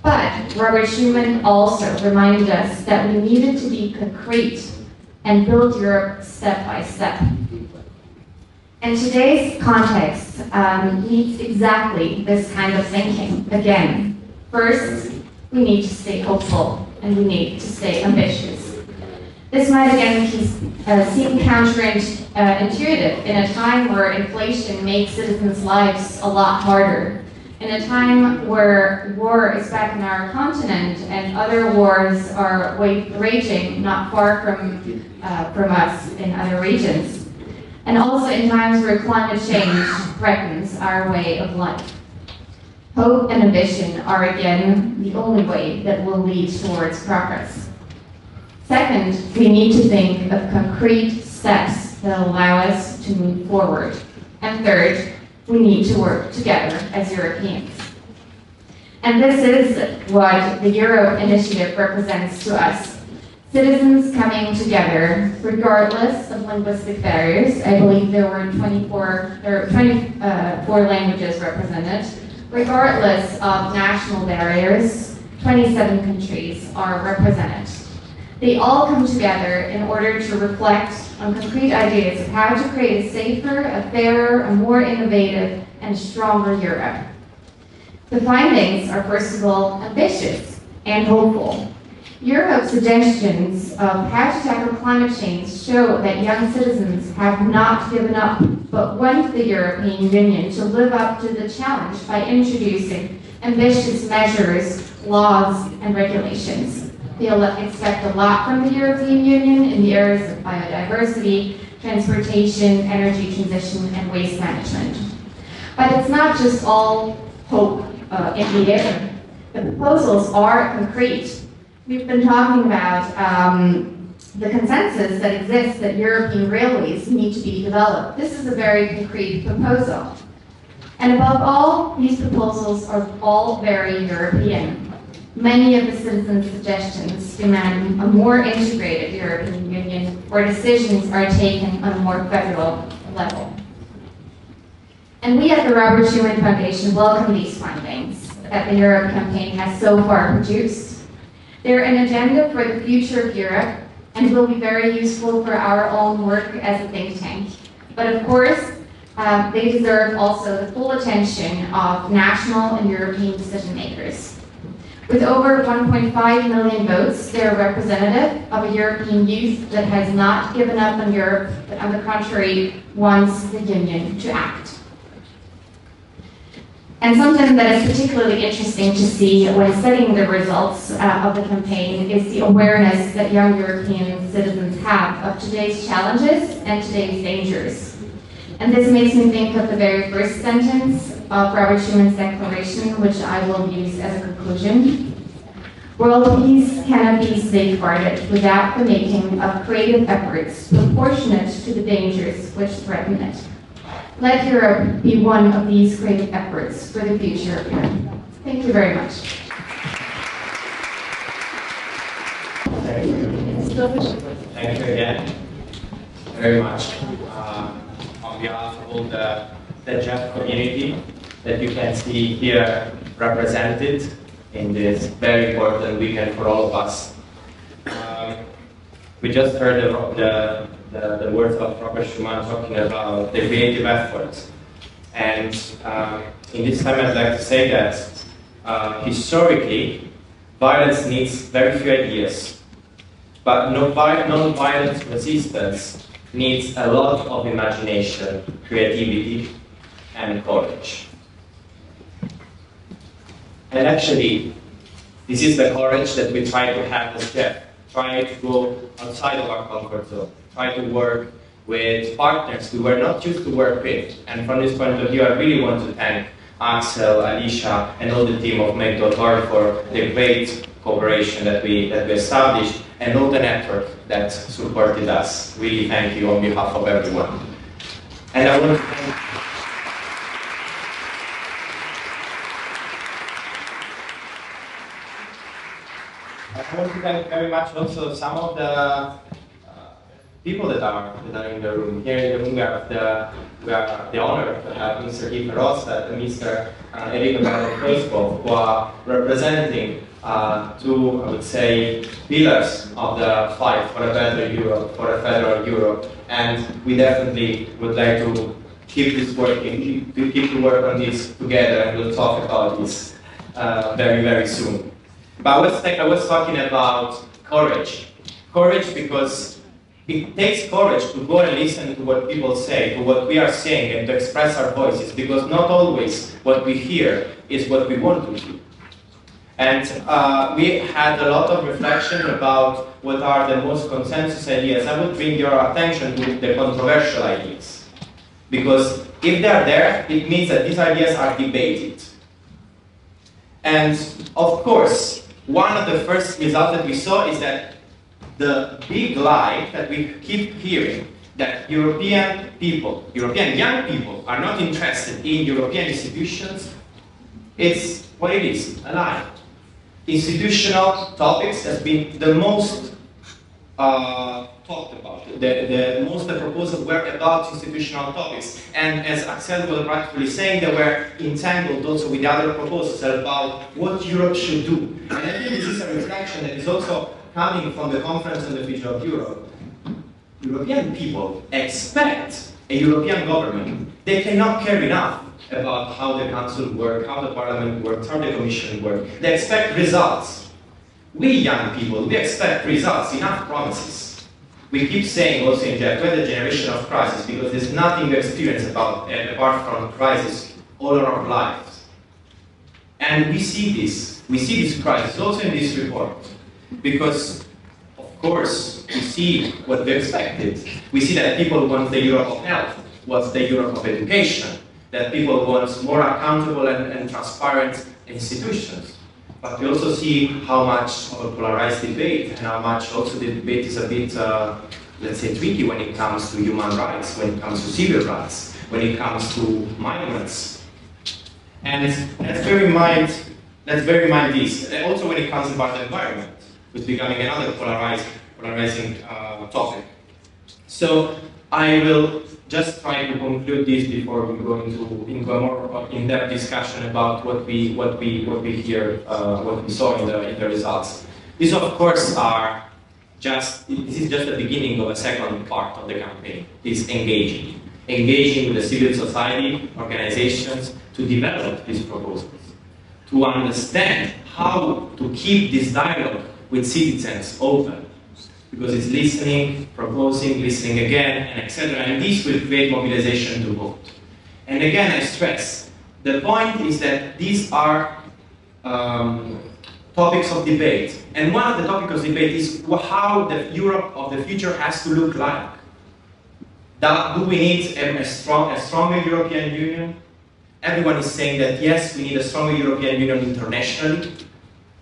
Speaker 5: But Robert Schuman also reminded us that we needed to be concrete and build Europe step by step. And today's context needs exactly this kind of thinking. Again, first, we need to stay hopeful and we need to stay ambitious. This might again seem counterintuitive in a time where inflation makes citizens' lives a lot harder. In a time where war is back in our continent and other wars are raging not far from us in other regions. And also in times where climate change threatens our way of life. Hope and ambition are again the only way that will lead towards progress. Second, we need to think of concrete steps that allow us to move forward. And third, we need to work together as Europeans. And this is what the EurHope initiative represents to us. Citizens coming together, regardless of linguistic barriers. I believe there were 24 languages represented. Regardless of national barriers, 27 countries are represented. They all come together in order to reflect on concrete ideas of how to create a safer, a fairer, a more innovative, and stronger Europe. The findings are, first of all, ambitious and hopeful. EurHope's suggestions of how to tackle climate change show that young citizens have not given up, but want the European Union to live up to the challenge by introducing ambitious measures, laws, and regulations. They'll expect a lot from the European Union in the areas of biodiversity, transportation, energy transition, and waste management. But it's not just all hope in the air. The proposals are concrete. We've been talking about the consensus that exists that European railways need to be developed. This is a very concrete proposal. And above all, these proposals are all very European.
Speaker 2: Many of the citizens' suggestions demand a more integrated European Union where decisions are taken on a more federal level. And we at the Robert Schuman Foundation welcome these findings that the Europe campaign has so far produced. They're an agenda for the future of Europe and will be very useful for our own work as a think tank. But of course, they deserve also the full attention of national and European decision makers. With over 1.5 million votes, they are representative of a European youth that has not given up on Europe, but on the contrary, wants the Union to act. And something that is particularly interesting to see when studying the results of the campaign is the awareness that young European citizens have of today's challenges and today's dangers. And this makes me think of the very first sentence of Robert Schuman's declaration, which I will use as a conclusion. World peace cannot be safeguarded without the making of creative efforts proportionate to the dangers which threaten it. Let Europe be one of these creative efforts for the future of Europe. Thank you very much.
Speaker 3: Thank you. Thank you again very much. On behalf of all the JEF community that you can see here represented in this very important weekend for all of us. We just heard the words of Robert Schuman talking about the creative effort. And in this time I'd like to say that historically, violence needs very few ideas, but non-violent resistance needs a lot of imagination, creativity, and courage. And actually, this is the courage that we try to have as JEF, try to go outside of our comfort zone, try to work with partners we were not used to work with. And from this point of view, I really want to thank Axel, Alicia, and all the team of Make.org for the great cooperation that we established, and all the network that supported us. Really thank you on behalf of everyone. And I want to thank very much also some of the people that are in the room. Here in the room we have the honor to have Mr. Guy Verhofstadt and Mr. Enrico Crespo, who are representing two, I would say, pillars of the fight for a better Europe, for a federal Europe. And we definitely would like to keep this working, to keep to work on this together, and we'll talk about this very, very soon. But I was talking about courage. Courage because it takes courage to go and listen to what people say, to what we are saying, and to express our voices, because not always what we hear is what we want to hear. And we had a lot of reflection about what are the most consensus ideas. I would bring your attention to the controversial ideas. Because if they are there, it means that these ideas are debated. And of course, one of the first results that we saw is that the big lie that we keep hearing, that European people, European young people, are not interested in European institutions, it's what it is, a lie. Institutional topics has been the most talked about. Most of the proposals were about institutional topics. And as Axel was rightfully saying, they were entangled also with other proposals about what Europe should do. And I think this is a reflection that is also coming from the Conference on the Future of Europe. European people expect a European government. They cannot care enough about how the Council works, how the Parliament works, how the Commission works. They expect results. We young people, we expect results, enough promises. We keep saying also in JEF, we're the generation of crisis, because there's nothing to experience apart from crisis all of our lives. And we see this crisis also in this report. Because, of course, we see what we expected. We see that people want the Europe of health, what's the Europe of education, that people want more accountable and transparent institutions. But we also see how much of a polarized debate, and how much also the debate is a bit, let's say, tricky when it comes to human rights, when it comes to civil rights, when it comes to migrants. And let's bear in mind
Speaker 12: let's bear in mind this. Also when it comes about the environment, which is becoming another polarizing topic. So I will just try to conclude this before we go into a more in-depth discussion about what we saw in the results. These, of course, this is just the beginning of a second part of the campaign. This engaging with the civil society organizations to develop these proposals, to understand how to keep this dialogue with citizens open, because it's listening, proposing, listening again, and etc. And this will create mobilization to vote. And again, I stress, the point is that these are topics of debate. And one of the topics of debate is how the Europe of the future has to look like. Do we need a stronger European Union? Everyone is saying that yes, we need a stronger European Union internationally.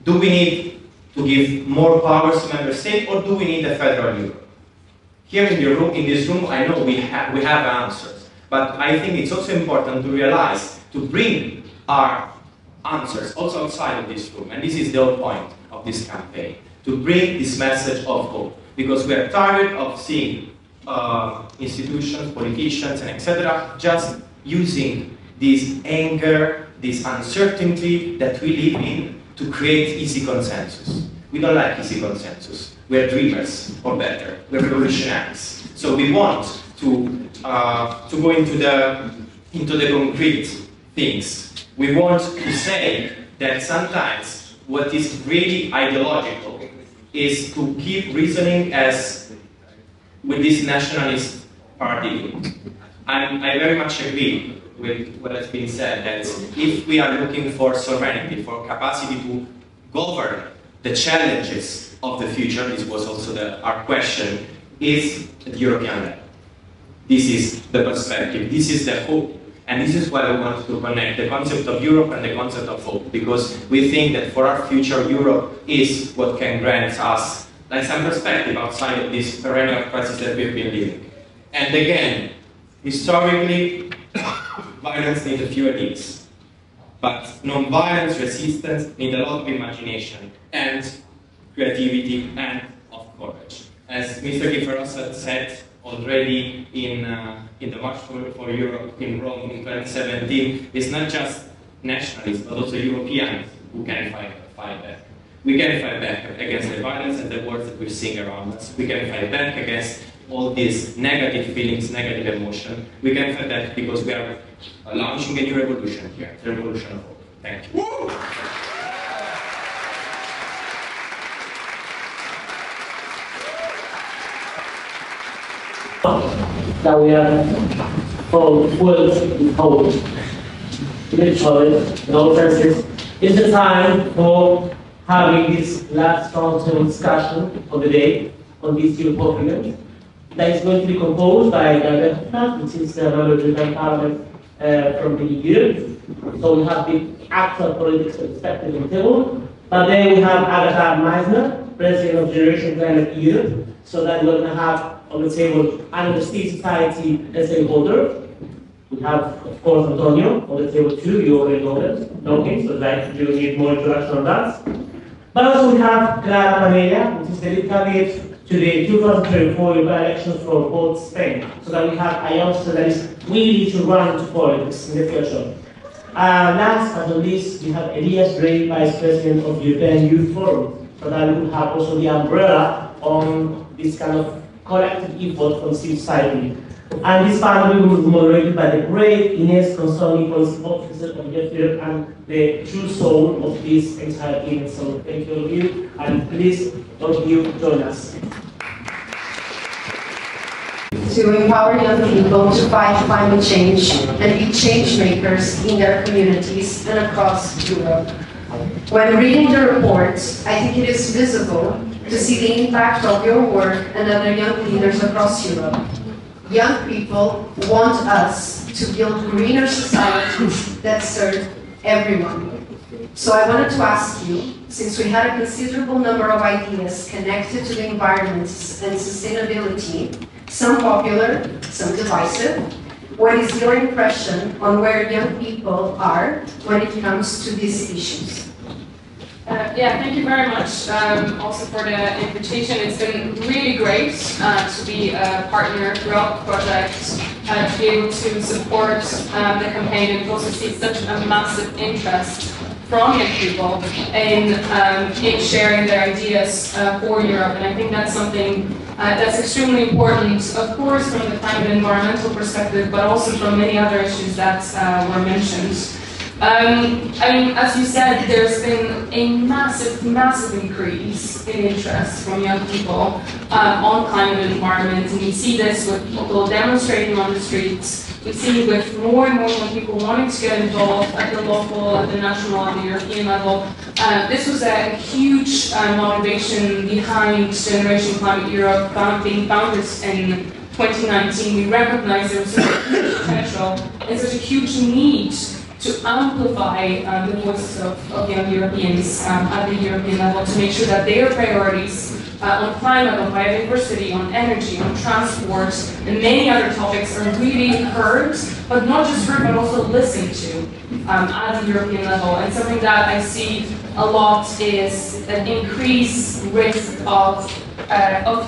Speaker 12: Do we need to give more powers to member states, or do we need a federal Europe? Here in this room, I know we have answers, but I think it's also important to realize, to bring our answers also outside of this room, and this is the whole point of this campaign, to bring this message of hope, because we are tired of seeing institutions, politicians, and etc. just using this anger, this uncertainty that we live in to create easy consensus. We don't like easy consensus. We are dreamers, or better, we're revolutionaries. So we want to go into the concrete things. We want to say that sometimes what is really ideological is to keep reasoning as with this nationalist paradigm. I very much agree with what has been said, that if we are looking for sovereignty, for capacity to govern the challenges of the future, this was also our question, is at the European level. This is the perspective, this is the hope, and this is why we want to connect the concept of Europe and the concept of hope, because we think that for our future, Europe is what can grant us like some perspective outside of this perennial crisis that we've been living. And again, historically, violence needs a few needs, but non-violence, resistance need a lot of imagination and creativity and of courage. As Mr. Giferosa said already in the March for Europe in Rome in 2017, it's not just nationalists but also Europeans who can fight back. We can fight back against the violence and the wars that we're seeing around us. We can fight back against all these negative feelings, negative emotion. We can fight that because we are launching a new revolution here, the revolution of hope. Thank you. Woo!
Speaker 1: That we are full with hope, literally, in all senses. It's the time for having this last roundtable discussion of the day on this Europe event. That is going to be composed by Dubravka, which is the European Parliament from the EU. So we have the actual politics perspective on the table. But then we have Agatha Meisner, President of Generation Climate Europe. So that we're going to have on the table under civil society and stakeholder. We have, of course, Antonio on the table too. You already know him, so that you need more introduction on that. But also we have Clara Panelia, which is the lead candidate to the 2024 European elections for both Spain. So that we have a youngster that is willing to run into politics in the future. Last but not least, we have Elias Rey, Vice President of European Youth Forum. So that we will have also the umbrella on this kind of collective effort from civil society. And this panel will be moderated by the great Ines Consoni, Policy Officer of JEF Europe, and the true soul of this entire event. So thank you all of you, and please, all of you, join us.
Speaker 10: To empower young people to fight climate change and be change makers in their communities and across Europe. When reading the report, I think it is visible to see the impact of your work and other young leaders across Europe. Young people want us to build greener societies that serve everyone. So I wanted to ask you, since we had a considerable number of ideas connected to the environment and sustainability, some popular, some divisive, what is your impression on where young people are when it comes to these issues?
Speaker 13: Yeah, thank you very much also for the invitation. It's been really great to be a partner throughout the project, to be able to support the campaign, and also see such a massive interest from young people in sharing their ideas for Europe. And I think that's something that's extremely important, of course, from the climate and environmental perspective, but also from many other issues that were mentioned. I mean, as you said, there's been a massive, massive increase in interest from young people on climate and environment, and we see this with people demonstrating on the streets. We see with more and more young people wanting to get involved at the local, at the national, at the European level. This was a huge motivation behind Generation Climate Europe being founded in 2019. We recognized there was such a huge potential and such a huge need to amplify the voices of young Europeans at the European level, to make sure that their priorities on climate, on biodiversity, on energy, on transport, and many other topics are really heard, but not just heard, but also listened to at the European level. And something that I see a lot is an increased risk of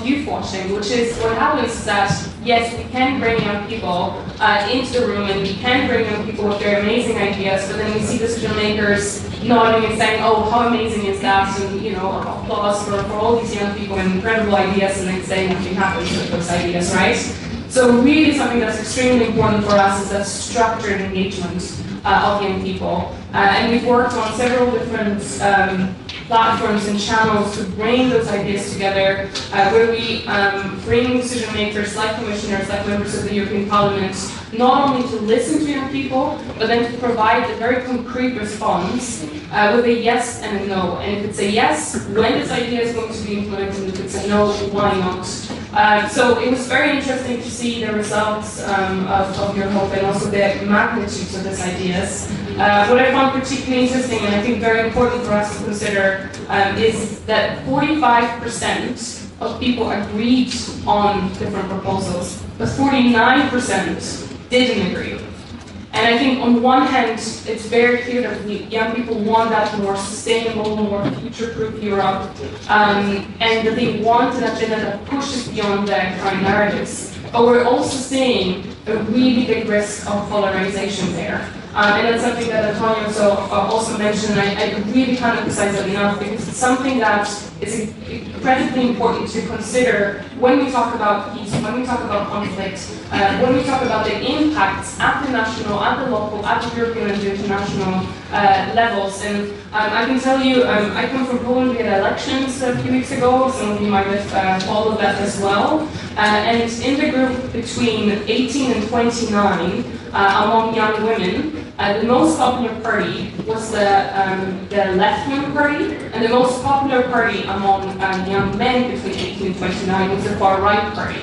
Speaker 13: youth watching, which is what happens is that, yes, we can bring young people into the room, and we can bring young people with their amazing ideas, but then we see decision makers nodding and saying, oh, how amazing is that, and, you know, applause for all these young people and incredible ideas, and then saying nothing happens with those ideas, right? So really something that's extremely important for us is that structured engagement of young people. And we've worked on several different platforms and channels to bring those ideas together, where we bring decision makers like commissioners, like members of the European Parliament, not only to listen to young people, but then to provide a very concrete response with a yes and a no. And if it's a yes, when this idea is going to be implemented, and if it's a no, why not? So it was very interesting to see the results of EurHope and also the magnitudes of these ideas. What I found particularly interesting, and I think very important for us to consider, is that 45% of people agreed on different proposals, but 49% didn't agree. And I think on one hand, it's very clear that young people want that more sustainable, more future-proof Europe, and that they want an agenda that pushes beyond their current narratives. But we're also seeing a really big risk of polarization there. And that's something that Antonio also mentioned, and I really can't emphasize that enough, because it's something that is incredibly important to consider when we talk about peace, when we talk about conflict, when we talk about the impacts at the national, at the local, at the European and the international levels. And I can tell you, I come from Poland. We had elections a few weeks ago. Some of you might have followed that as well. And in the group between 18 and 29, among young women, the most popular party was the left-wing party, and the most popular party among young men between 18 and 29 was the far-right party.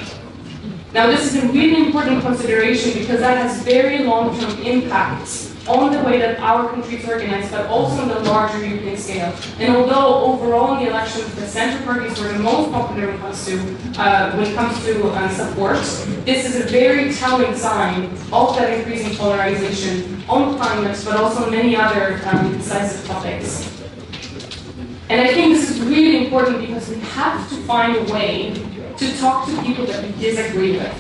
Speaker 13: Now, this is a really important consideration because that has very long-term impacts on the way that our country is organized, but also on the larger European scale. And although overall in the elections the centre parties were the most popular when it comes to support, this is a very telling sign of that increasing polarization on climate, but also on many other decisive topics. And I think this is really important because we have to find a way to talk to people that we disagree with,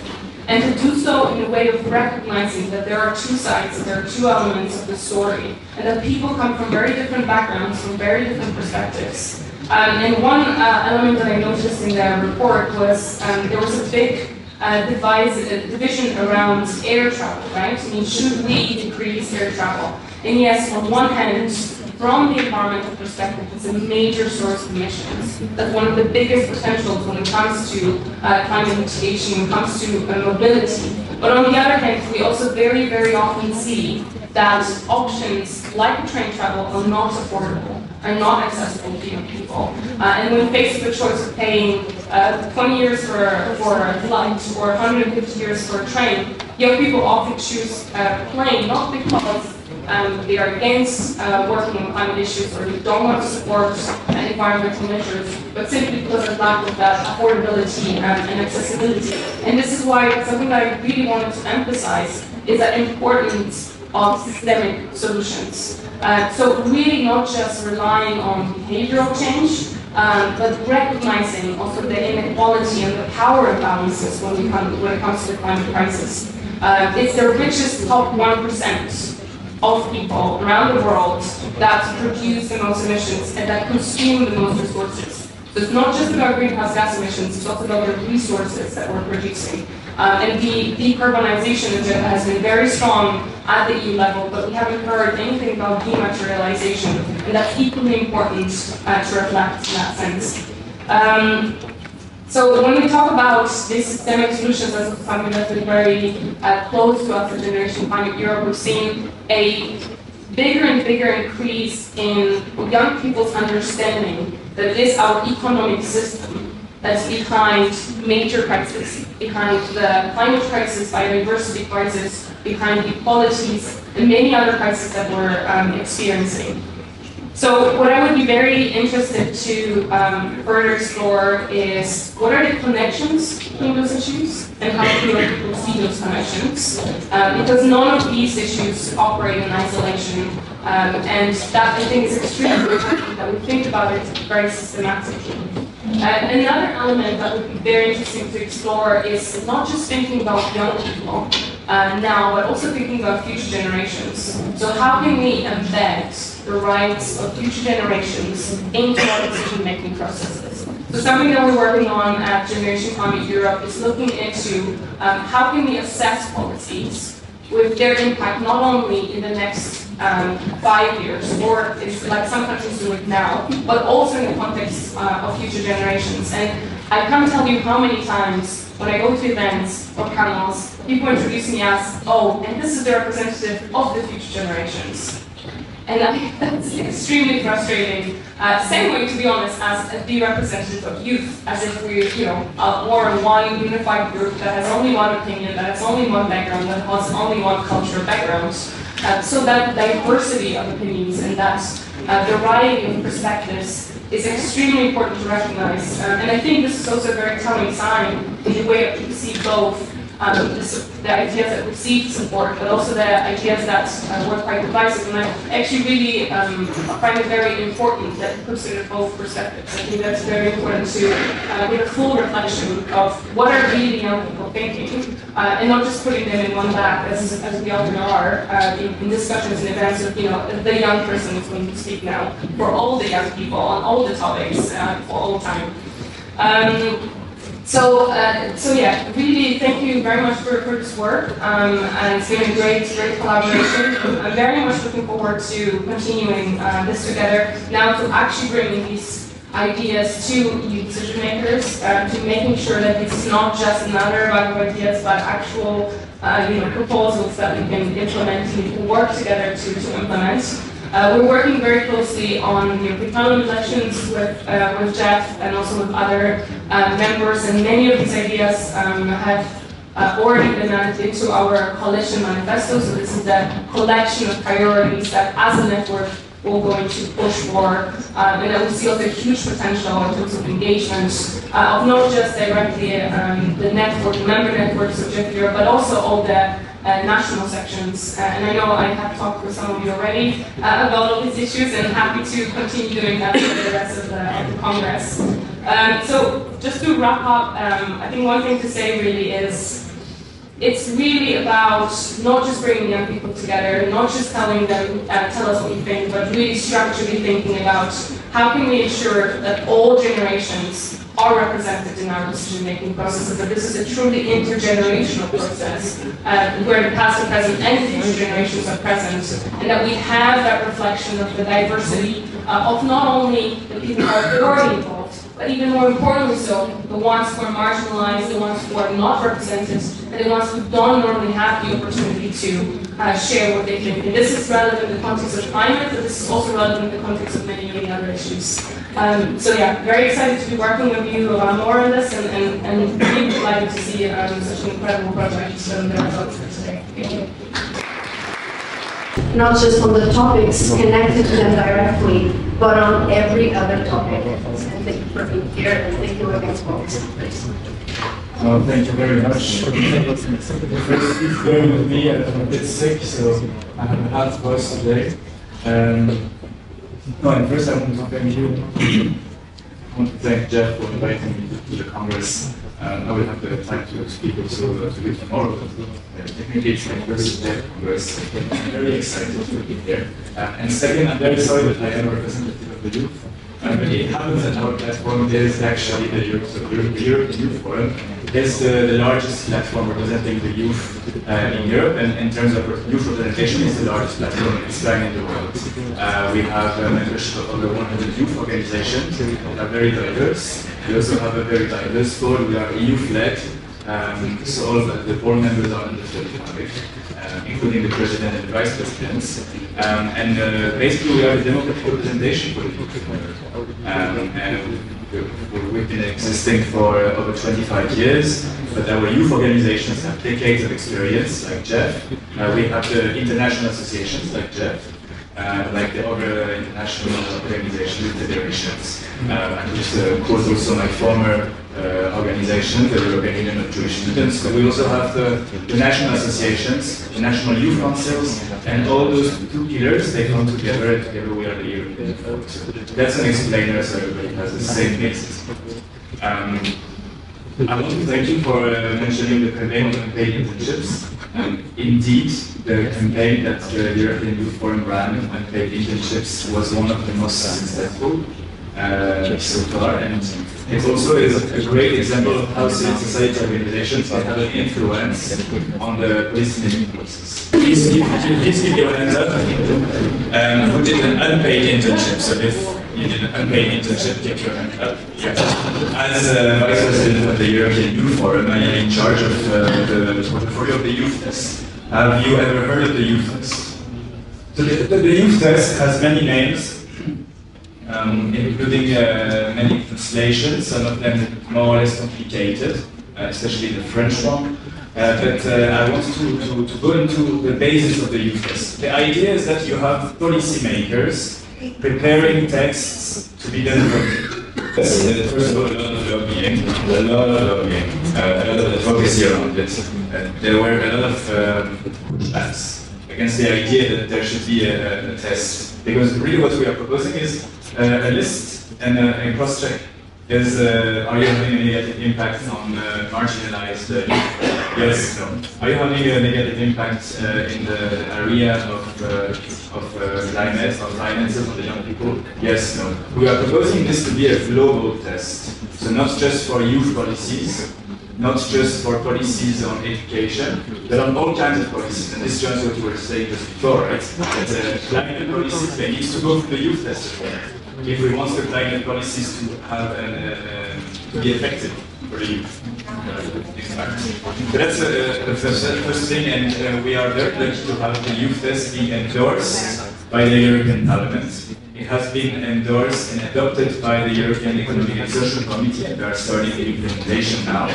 Speaker 13: and to do so in a way of recognizing that there are two sides, that there are two elements of the story, and that people come from very different backgrounds, from very different perspectives. And one element that I noticed in the report was there was a big division around air travel, right? I mean, should we decrease air travel? And yes, on one hand, from the environmental perspective, it's a major source of emissions. That's one of the biggest potentials when it comes to climate mitigation, when it comes to mobility. But on the other hand, we also very, very often see that options like train travel are not affordable, are not accessible to young people. And when faced with the choice of paying 20 years for a flight or 150 years for a train, young people often choose a plane, not because they are against working on climate issues or they don't want to support environmental measures, but simply because of lack of that affordability and accessibility. And this is why something that I really wanted to emphasize is that important of systemic solutions. So really not just relying on behavioral change, but recognizing also the inequality and the power imbalances when it comes to the climate crisis. It's the richest top 1% of people around the world that produce the most emissions and that consume the most resources. So it's not just about greenhouse gas emissions, it's also about the resources that we're producing. And the decarbonization agenda has been very strong at the EU level, but we haven't heard anything about dematerialization, and that's equally important to reflect in that sense. So when we talk about these systemic solutions as something that's been very close to us at Generation Climate Europe, we've seen a bigger and bigger increase in young people's understanding that it is our economic system that's behind major crises, behind the climate crisis, biodiversity crisis, behind inequalities, and many other crises that we're experiencing. So what I would be very interested to further explore is what are the connections between those issues and how do people see those connections? Because none of these issues operate in isolation, and that I think is extremely important that we think about it very systematically. Another element that would be very interesting to explore is not just thinking about young people now, but also thinking about future generations. So how can we embed the rights of future generations into our decision-making processes? So something that we're working on at Generation Climate Europe is looking into how can we assess policies with their impact not only in the next 5 years, or it's like some countries do it now, but also in the context of future generations. And I can't tell you how many times when I go to events or panels, people introduce me as, oh, and this is the representative of the future generations. And that's extremely frustrating. Same way, to be honest, as the representative of youth, as if we're, one unified group that has only one opinion, that has only one background, that has only one cultural background. So that diversity of opinions and that variety of perspectives is extremely important to recognize. And I think this is also a very telling sign in the way that people see both the ideas that receive support, but also the ideas that were quite divisive. And I actually really find it very important that it puts in both perspectives. I think that's very important to give a full reflection of what are really young people thinking, and not just putting them in one bag, as we often are in discussions and events of, the young person is going to speak now for all the young people on all the topics for all time. So yeah, really thank you very much for this work, and it's been a great collaboration. I'm very much looking forward to continuing this together, now to actually bringing these ideas to you decision makers, to making sure that it's not just another bag of ideas, but actual proposals that we can implement, we can work together to implement. We're working very closely on European Parliament elections with JEF and also with other members, and many of these ideas have already been added into our coalition manifesto. So this is the collection of priorities that, as a network, we're going to push for, and that we see also a huge potential in terms of engagement of not just directly the network, the member networks of JEF Europe, but also all the national sections. And I know I have talked with some of you already about all these issues, and happy to continue doing that for the rest of the Congress. So just to wrap up, I think one thing to say really is, it's really about not just bringing young people together, not just telling them, tell us what you think, but really structurally thinking about how can we ensure that all generations are represented in our decision-making processes, that this is a truly intergenerational process, where the past, the present, and the future generations are present, and that we have that reflection of the diversity of not only the people who are already involved, but even more importantly so, the ones who are marginalized, the ones who are not represented, and the ones who don't normally have the opportunity to share what they think. And this is relevant in the context of climate, but this is also relevant in the context of many, many other issues. So yeah, very excited to be working with you more on this, and really delighted to see such an incredible project that are out today. Thank you.
Speaker 2: Not just on the topics connected to them directly, but on every other topic. And thank you for being here, and thank you again for this.
Speaker 14: Thank you very much. First, please bear with me, I'm a bit sick, so I have a hard voice today. And first I want to thank you. I want to thank JEF for inviting me to the Congress. I will have the time to speak also to you tomorrow. Technically, it's my first day of Congress. I'm very excited to be here. And second, I'm very sorry that I am a representative of the youth. It happens that our platform is actually the European Youth Forum. It's the largest platform representing the youth in Europe, and in terms of youth representation, it's the largest platform of its kind in the world. We have a membership of over 100 youth organizations that are very diverse. We also have a very diverse board. We are youth-led, so all of the board members are under 35, including the president and the vice presidents. Basically, we are a democratic representation for the youth. We've been existing for over 25 years, but our youth organizations have decades of experience, like JEF. We have the international associations, like JEF, like the other international organizations, federations. And just quote also my former organization, the European Union of Jewish Students. But we also have the national associations, the national youth councils, and all those two pillars, they come together, and together we are the European Youth. So that's an explainer, so everybody has the same basis. I want to thank you for mentioning the campaign on unpaid internships. Indeed, the campaign that the European Youth Forum ran, unpaid internships, was one of the most successful so far, and it also is a great example of how civil society organizations can have an influence on the policy-making process. Please give your hands up. Who did an unpaid internship? So if you did an unpaid internship, give your hand up. Yeah. As Vice President of the European Youth Forum, I am in charge of the portfolio of the Youth Test. Have you ever heard of the Youth Test? So the Youth Test has many names, including many translations, some of them more or less complicated, especially the French one. But I want to go into the basis of the youth test. The idea is that you have policymakers preparing texts to be done for you. First of all, a lot of lobbying, a lot of advocacy around it. There were a lot of pushbacks against the idea that there should be a test. Because really what we are proposing is a list and a cross-check. Are you having a negative impact on marginalized youth? Yes, no. Are you having a negative impact in the area of climate, or finances of the young people? Yes, no. We are proposing this to be a global test. So not just for youth policies, not just for policies on education, but on all kinds of policies. And this joins what you were saying just before, right? That climate policies, they need to go through the youth test as well. If we want the climate policies to have to be effective for the youth. So that's the first thing, and we are very lucky to have the youth test being endorsed by the European Parliament. It has been endorsed and adopted by the European Economic and Social Committee. We are starting the implementation now.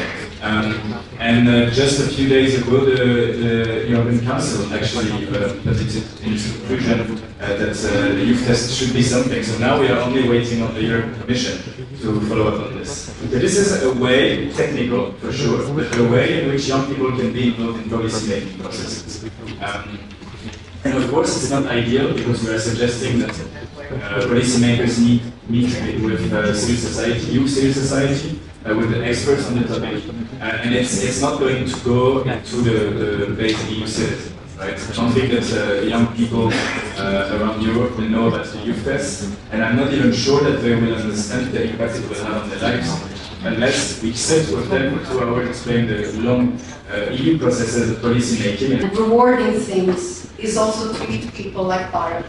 Speaker 14: Just a few days ago, the European Council actually put it in its conclusion that the youth test should be something. So now we are only waiting on the European Commission to follow up on this. So this is a way, technical for sure, but a way in which young people can be involved in policy-making processes. And of course, it's not ideal because we are suggesting that policymakers need to meet with civil society, youth civil society, with the experts on the topic. And it's not going to go to the basic EU citizens, right? I don't think that young people around Europe will know about the youth test, and I'm not even sure that they will understand the impact it will have on their lives unless we sit with them for 2 hours to explain the long EU processes of policy making.
Speaker 10: And rewarding things is also to meet people like Clara,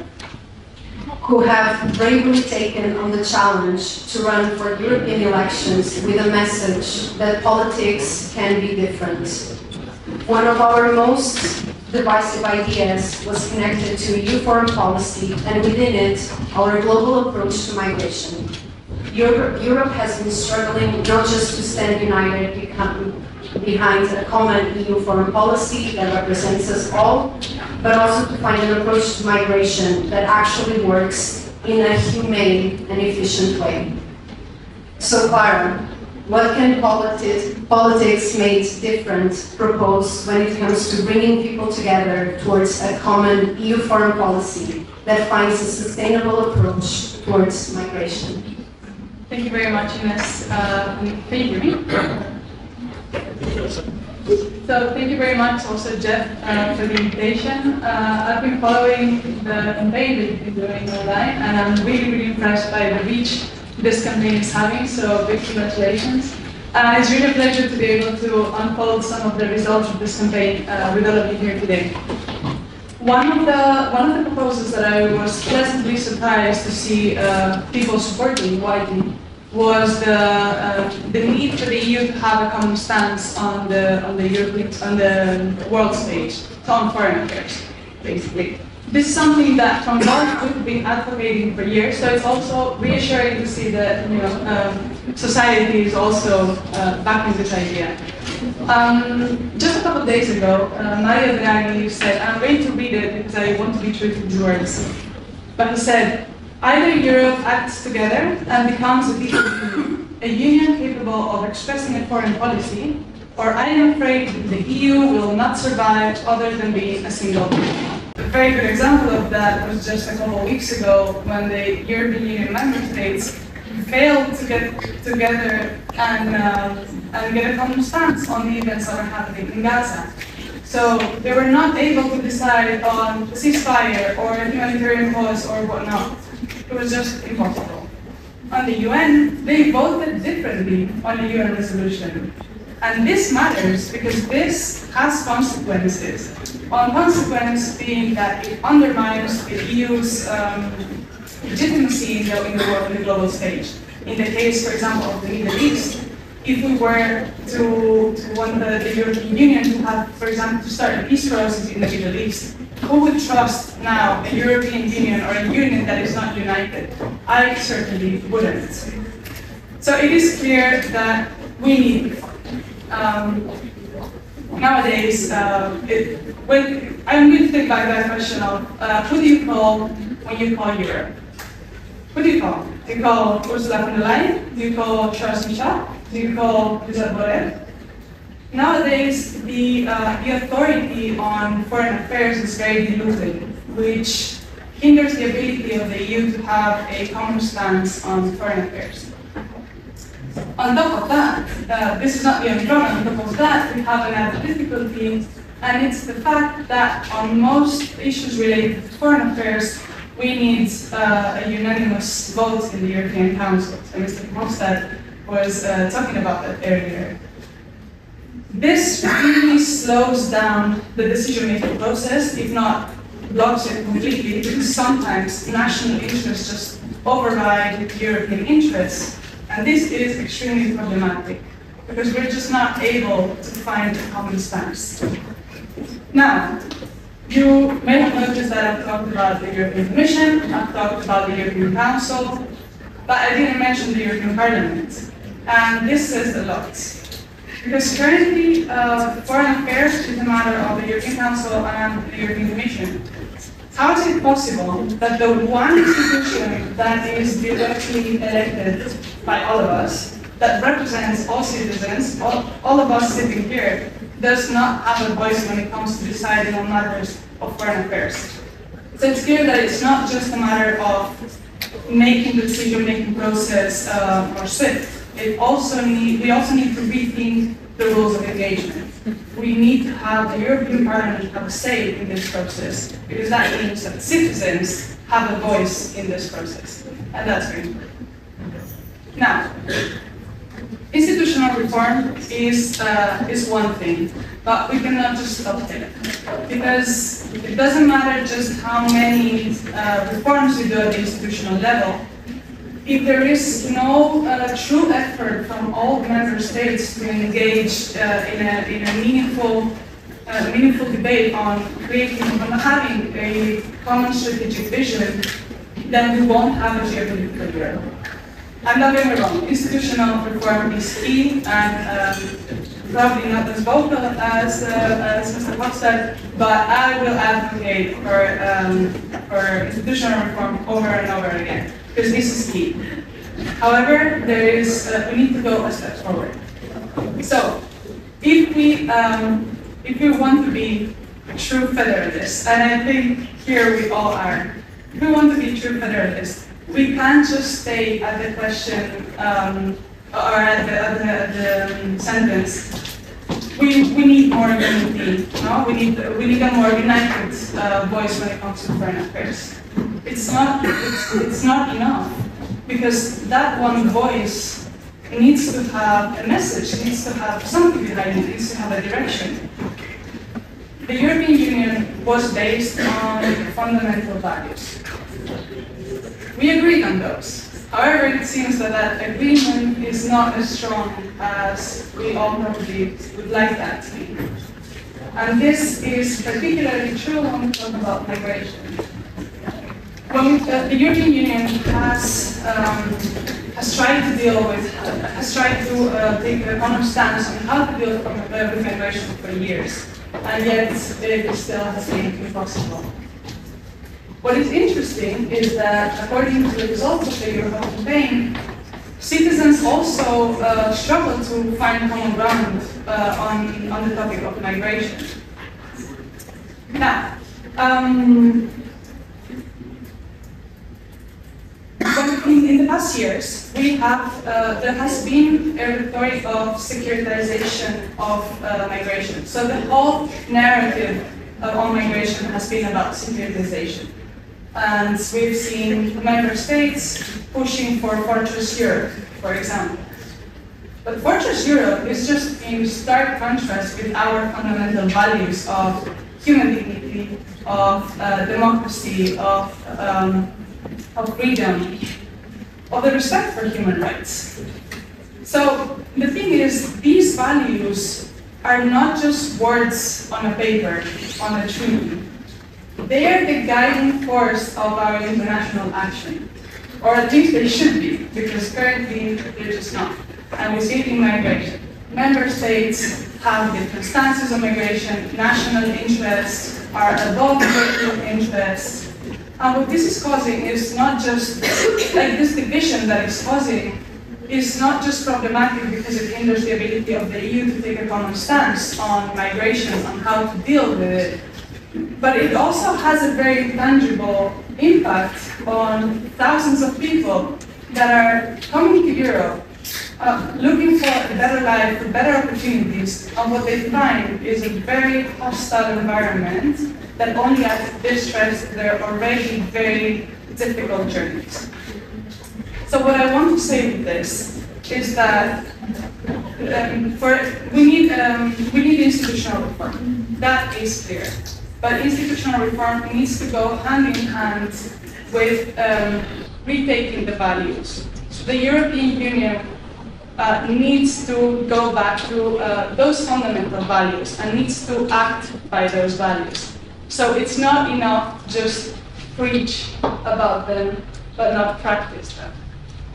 Speaker 10: who have bravely taken on the challenge to run for European elections with a message that politics can be different. One of our most divisive ideas was connected to EU foreign policy, and within it, our global approach to migration. Europe has been struggling not just to stand united behind a common EU foreign policy that represents us all, but also to find an approach to migration that actually works in a humane and efficient way. So Clara, what can politics made different propose when it comes to bringing people together towards a common EU foreign policy that finds a sustainable approach towards migration?
Speaker 15: Thank you very much, Ines. Can you hear me? So thank you very much also, Jeff, for the invitation. I've been following the campaign that you've been doing online, and I'm really, really impressed by the reach this campaign is having, so big congratulations. It's really a pleasure to be able to unfold some of the results of this campaign with all of you here today. One of the proposals that I was pleasantly surprised to see people supporting widely was the need for the EU to have a common stance on the world stage, so on foreign affairs, basically. This is something that from both we've been advocating for years, so it's also reassuring to see that society is also backing this idea. Just a couple of days ago, Mario Draghi said, I'm going to read it because I want to be true to his words, but he said, either Europe acts together and becomes a peaceful union, a union capable of expressing a foreign policy, or I am afraid that the EU will not survive other than being a single union. A very good example of that was just a couple of weeks ago when the European Union member states failed to get together and get a common stance on the events that are happening in Gaza. So they were not able to decide on a ceasefire or a humanitarian pause or whatnot. It was just impossible. On the UN, they voted differently on a UN resolution. And this matters because this has consequences. One consequence being that it undermines the EU's legitimacy in the world, in the global stage. In the case, for example, of the Middle East, if we were to want the European Union to have, for example, to start a peace process in the Middle East, who would trust now a European Union or a union that is not united? I certainly wouldn't. So it is clear that we need nowadays, I'm going to take back that question of who do you call when you call Europe? Who do you call? Do you call Ursula von der Leyen? Do you call Charles Michel? Do you call Josep Borrell? Nowadays, the authority on foreign affairs is very diluted, which hinders the ability of the EU to have a common stance on foreign affairs. On top of that, this is not the only problem, on top of that, we have another difficulty, and it's the fact that on most issues related to foreign affairs, we need a unanimous vote in the European Council. So Mr. Verhofstadt was talking about that earlier. This really slows down the decision-making process, if not blocks it completely, because sometimes national interests just override European interests. And this is extremely problematic, because we're just not able to find a common stance. Now, you may have noticed that I've talked about the European Commission, I've talked about the European Council, but I didn't mention the European Parliament. And this says a lot. Because currently, foreign affairs is a matter of the European Council and the European Commission. How is it possible that the one institution that is directly elected by all of us, that represents all citizens, all of us sitting here, does not have a voice when it comes to deciding on matters of foreign affairs? So it's clear that it's not just a matter of making the decision-making process more swift. We also need to rethink the rules of engagement. We need to have the European Parliament have a say in this process, because that means that citizens have a voice in this process, and that's very important. Now, institutional reform is one thing, but we cannot just stop there, because it doesn't matter just how many reforms we do at the institutional level. If there is no true effort from all member states to engage in a meaningful debate on having a common strategic vision, then we won't have a geopolitical Europe. I'm not getting me wrong, institutional reform is key, and probably not as vocal as Mr. Verhofstadt, but I will advocate for institutional reform over and over again, because this is key. However, we need to go a step forward. So, if we want to be true federalists, and I think here we all are, if we want to be true federalists, we can't just stay at the question or at the sentence. We need more unity. No? We need a more united voice when it comes to foreign affairs. It's not enough, because that one voice needs to have a message, needs to have something behind it, needs to have a direction. The European Union was based on fundamental values. We agreed on those. However, it seems that that agreement is not as strong as we all probably would like that to be. And this is particularly true when we talk about migration. The European Union has tried to take a common stance on how to deal with migration for years, and yet it still has been impossible. What is interesting is that, according to the results of the EurHope campaign, citizens also struggle to find common ground on the topic of migration. Now, in the past years, there has been a rhetoric of securitization of migration. So the whole narrative on migration has been about securitization. And we've seen member states pushing for Fortress Europe, for example. But Fortress Europe is just in stark contrast with our fundamental values of human dignity, of democracy, of freedom, of the respect for human rights. So the thing is, these values are not just words on a paper, on a treaty. They are the guiding force of our international action. Or at least they should be, because currently they're just not. And we see it in migration. Member states have different stances on migration, national interests are above local interests. And what this is causing is not just, like this division that it's causing is not just problematic because it hinders the ability of the EU to take a common stance on migration, on how to deal with it, but it also has a very tangible impact on thousands of people that are coming to Europe, looking for a better life, for better opportunities, and what they find is a very hostile environment that only adds to distress their already very difficult journeys. So what I want to say with this is that we need institutional reform. That is clear. But institutional reform needs to go hand in hand with retaking the values. So the European Union needs to go back to those fundamental values and needs to act by those values. So it's not enough just preach about them, but not practice them.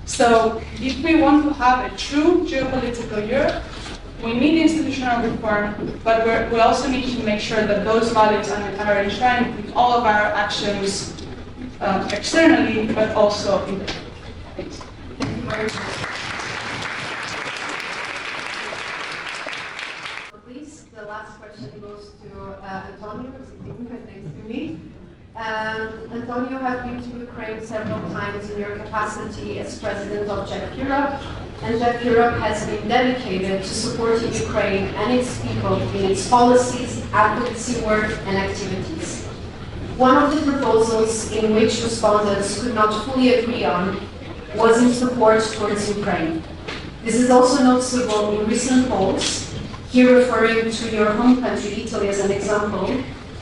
Speaker 15: So if we want to have a true geopolitical Europe, we need institutional reform, but we also need to make sure that those values are enshrined in all of our actions externally, but also internally. Thanks. Thank you very much.
Speaker 10: Please, the last question goes to Antonio, sitting right next to me. Antonio has been to Ukraine several times in your capacity as president of JEF Europe, and JEF Europe has been dedicated to supporting Ukraine and its people in its policies, advocacy work, and activities. One of the proposals in which respondents could not fully agree on was in support towards Ukraine. This is also noticeable in recent polls, here referring to your home country, Italy, as an example.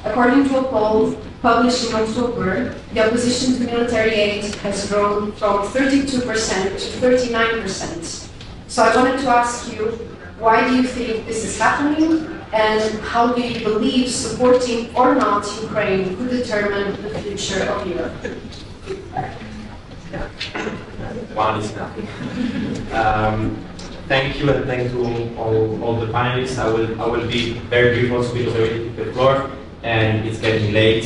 Speaker 10: According to a poll published in October, the opposition to military aid has grown from 32% to 39%. So I wanted to ask you, why do you think this is happening, and how do you believe supporting or not Ukraine could determine the future of Europe?
Speaker 12: One is nothing. Thank you, and thank you all the panelists. I will be very brief also because I already took the floor and it's getting late.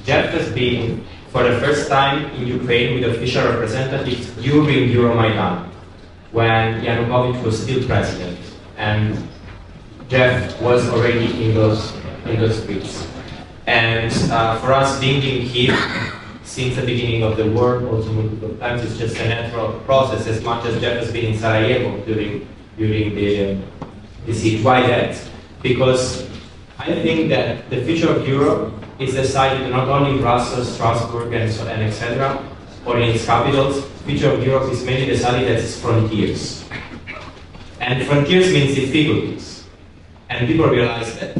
Speaker 12: JEF has been
Speaker 3: for the first time in Ukraine with official representatives during Euromaidan, when Yanukovych was still president, and JEF was already in those streets. And for us, being here since the beginning of the war, also multiple times, it's just a natural process, as much as JEF has been in Sarajevo during the siege. Why that? Because I think that the future of Europe is decided not only in Brussels, Strasbourg, and etc., or in its capitals. The future of Europe is mainly decided at its frontiers. And frontiers means difficulties. And people realize that.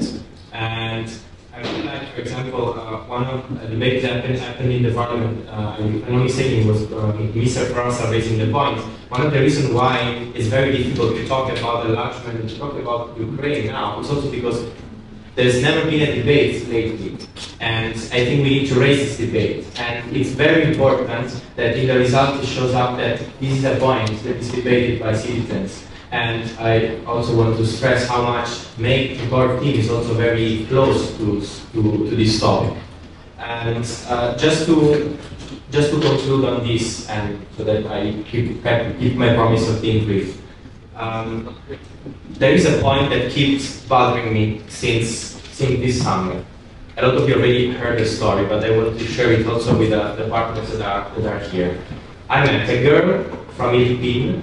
Speaker 3: And I really like, for example, one of the debates that happened in the parliament, if I'm not mistaken, was Mr. Franza raising the point. One of the reasons why it's very difficult to talk about enlargement, to talk about Ukraine now, is also because there's never been a debate lately. And I think we need to raise this debate. And it's very important that in the result it shows up that this is a point that is debated by citizens. And I also want to stress how much Make.org team is also very close to this topic. And just to conclude on this, and so that I keep my promise of being brief. There is a point that keeps bothering me since this summer. A lot of you already heard the story, but I want to share it also with the partners that are here. I met a girl from Philippines,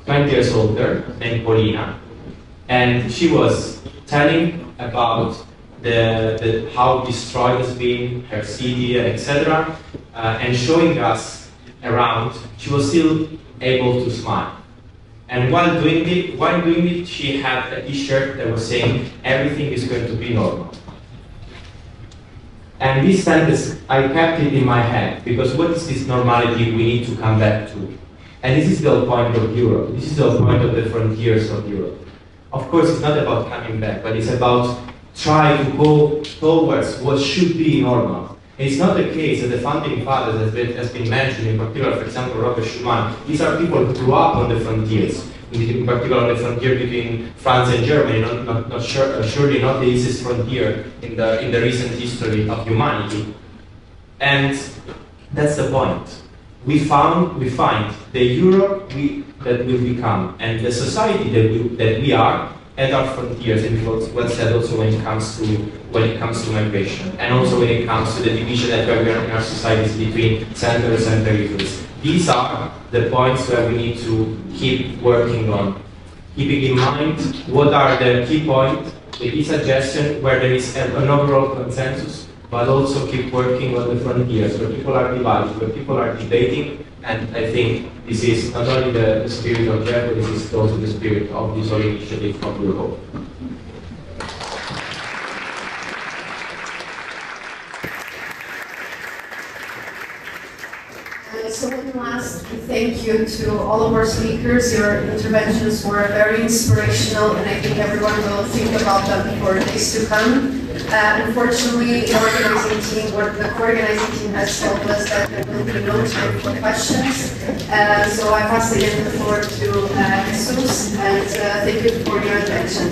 Speaker 3: 20 years older, named Paulina, and she was telling about how destroyed has been her city, etc., and showing us around. She was still able to smile. And while doing it, she had a T-shirt that was saying, "Everything is going to be normal." And this sentence, I kept it in my head, because what is this normality we need to come back to? And this is the whole point of Europe. This is the whole point of the frontiers of Europe. Of course, it's not about coming back, but it's about trying to go towards what should be normal. It's not the case that the founding fathers has been mentioned, in particular, for example, Robert Schuman. These are people who grew up on the frontiers, in particular on the frontier between France and Germany, surely not the easiest frontier in the recent history of humanity. And that's the point. We find the Europe that will become, and the society that we are at our frontiers, and well said also when it comes to migration, and also when it comes to the division that we are in our societies between centers and peripheries. These are the points where we need to keep working on, keeping in mind what are the key points, the key suggestions where there is an overall consensus, but also keep working on the frontiers where people are divided, where people are debating. And I think this is not only the spirit of JEF, but this is also the spirit of this whole initiative of EurHope.
Speaker 16: So one last thank you to all of our speakers. Your interventions were very inspirational, and I think everyone will think about them for days to come. Unfortunately, the co-organizing team has told us that there will be no time for questions. So I pass again the floor to Jesus, and thank you for your attention.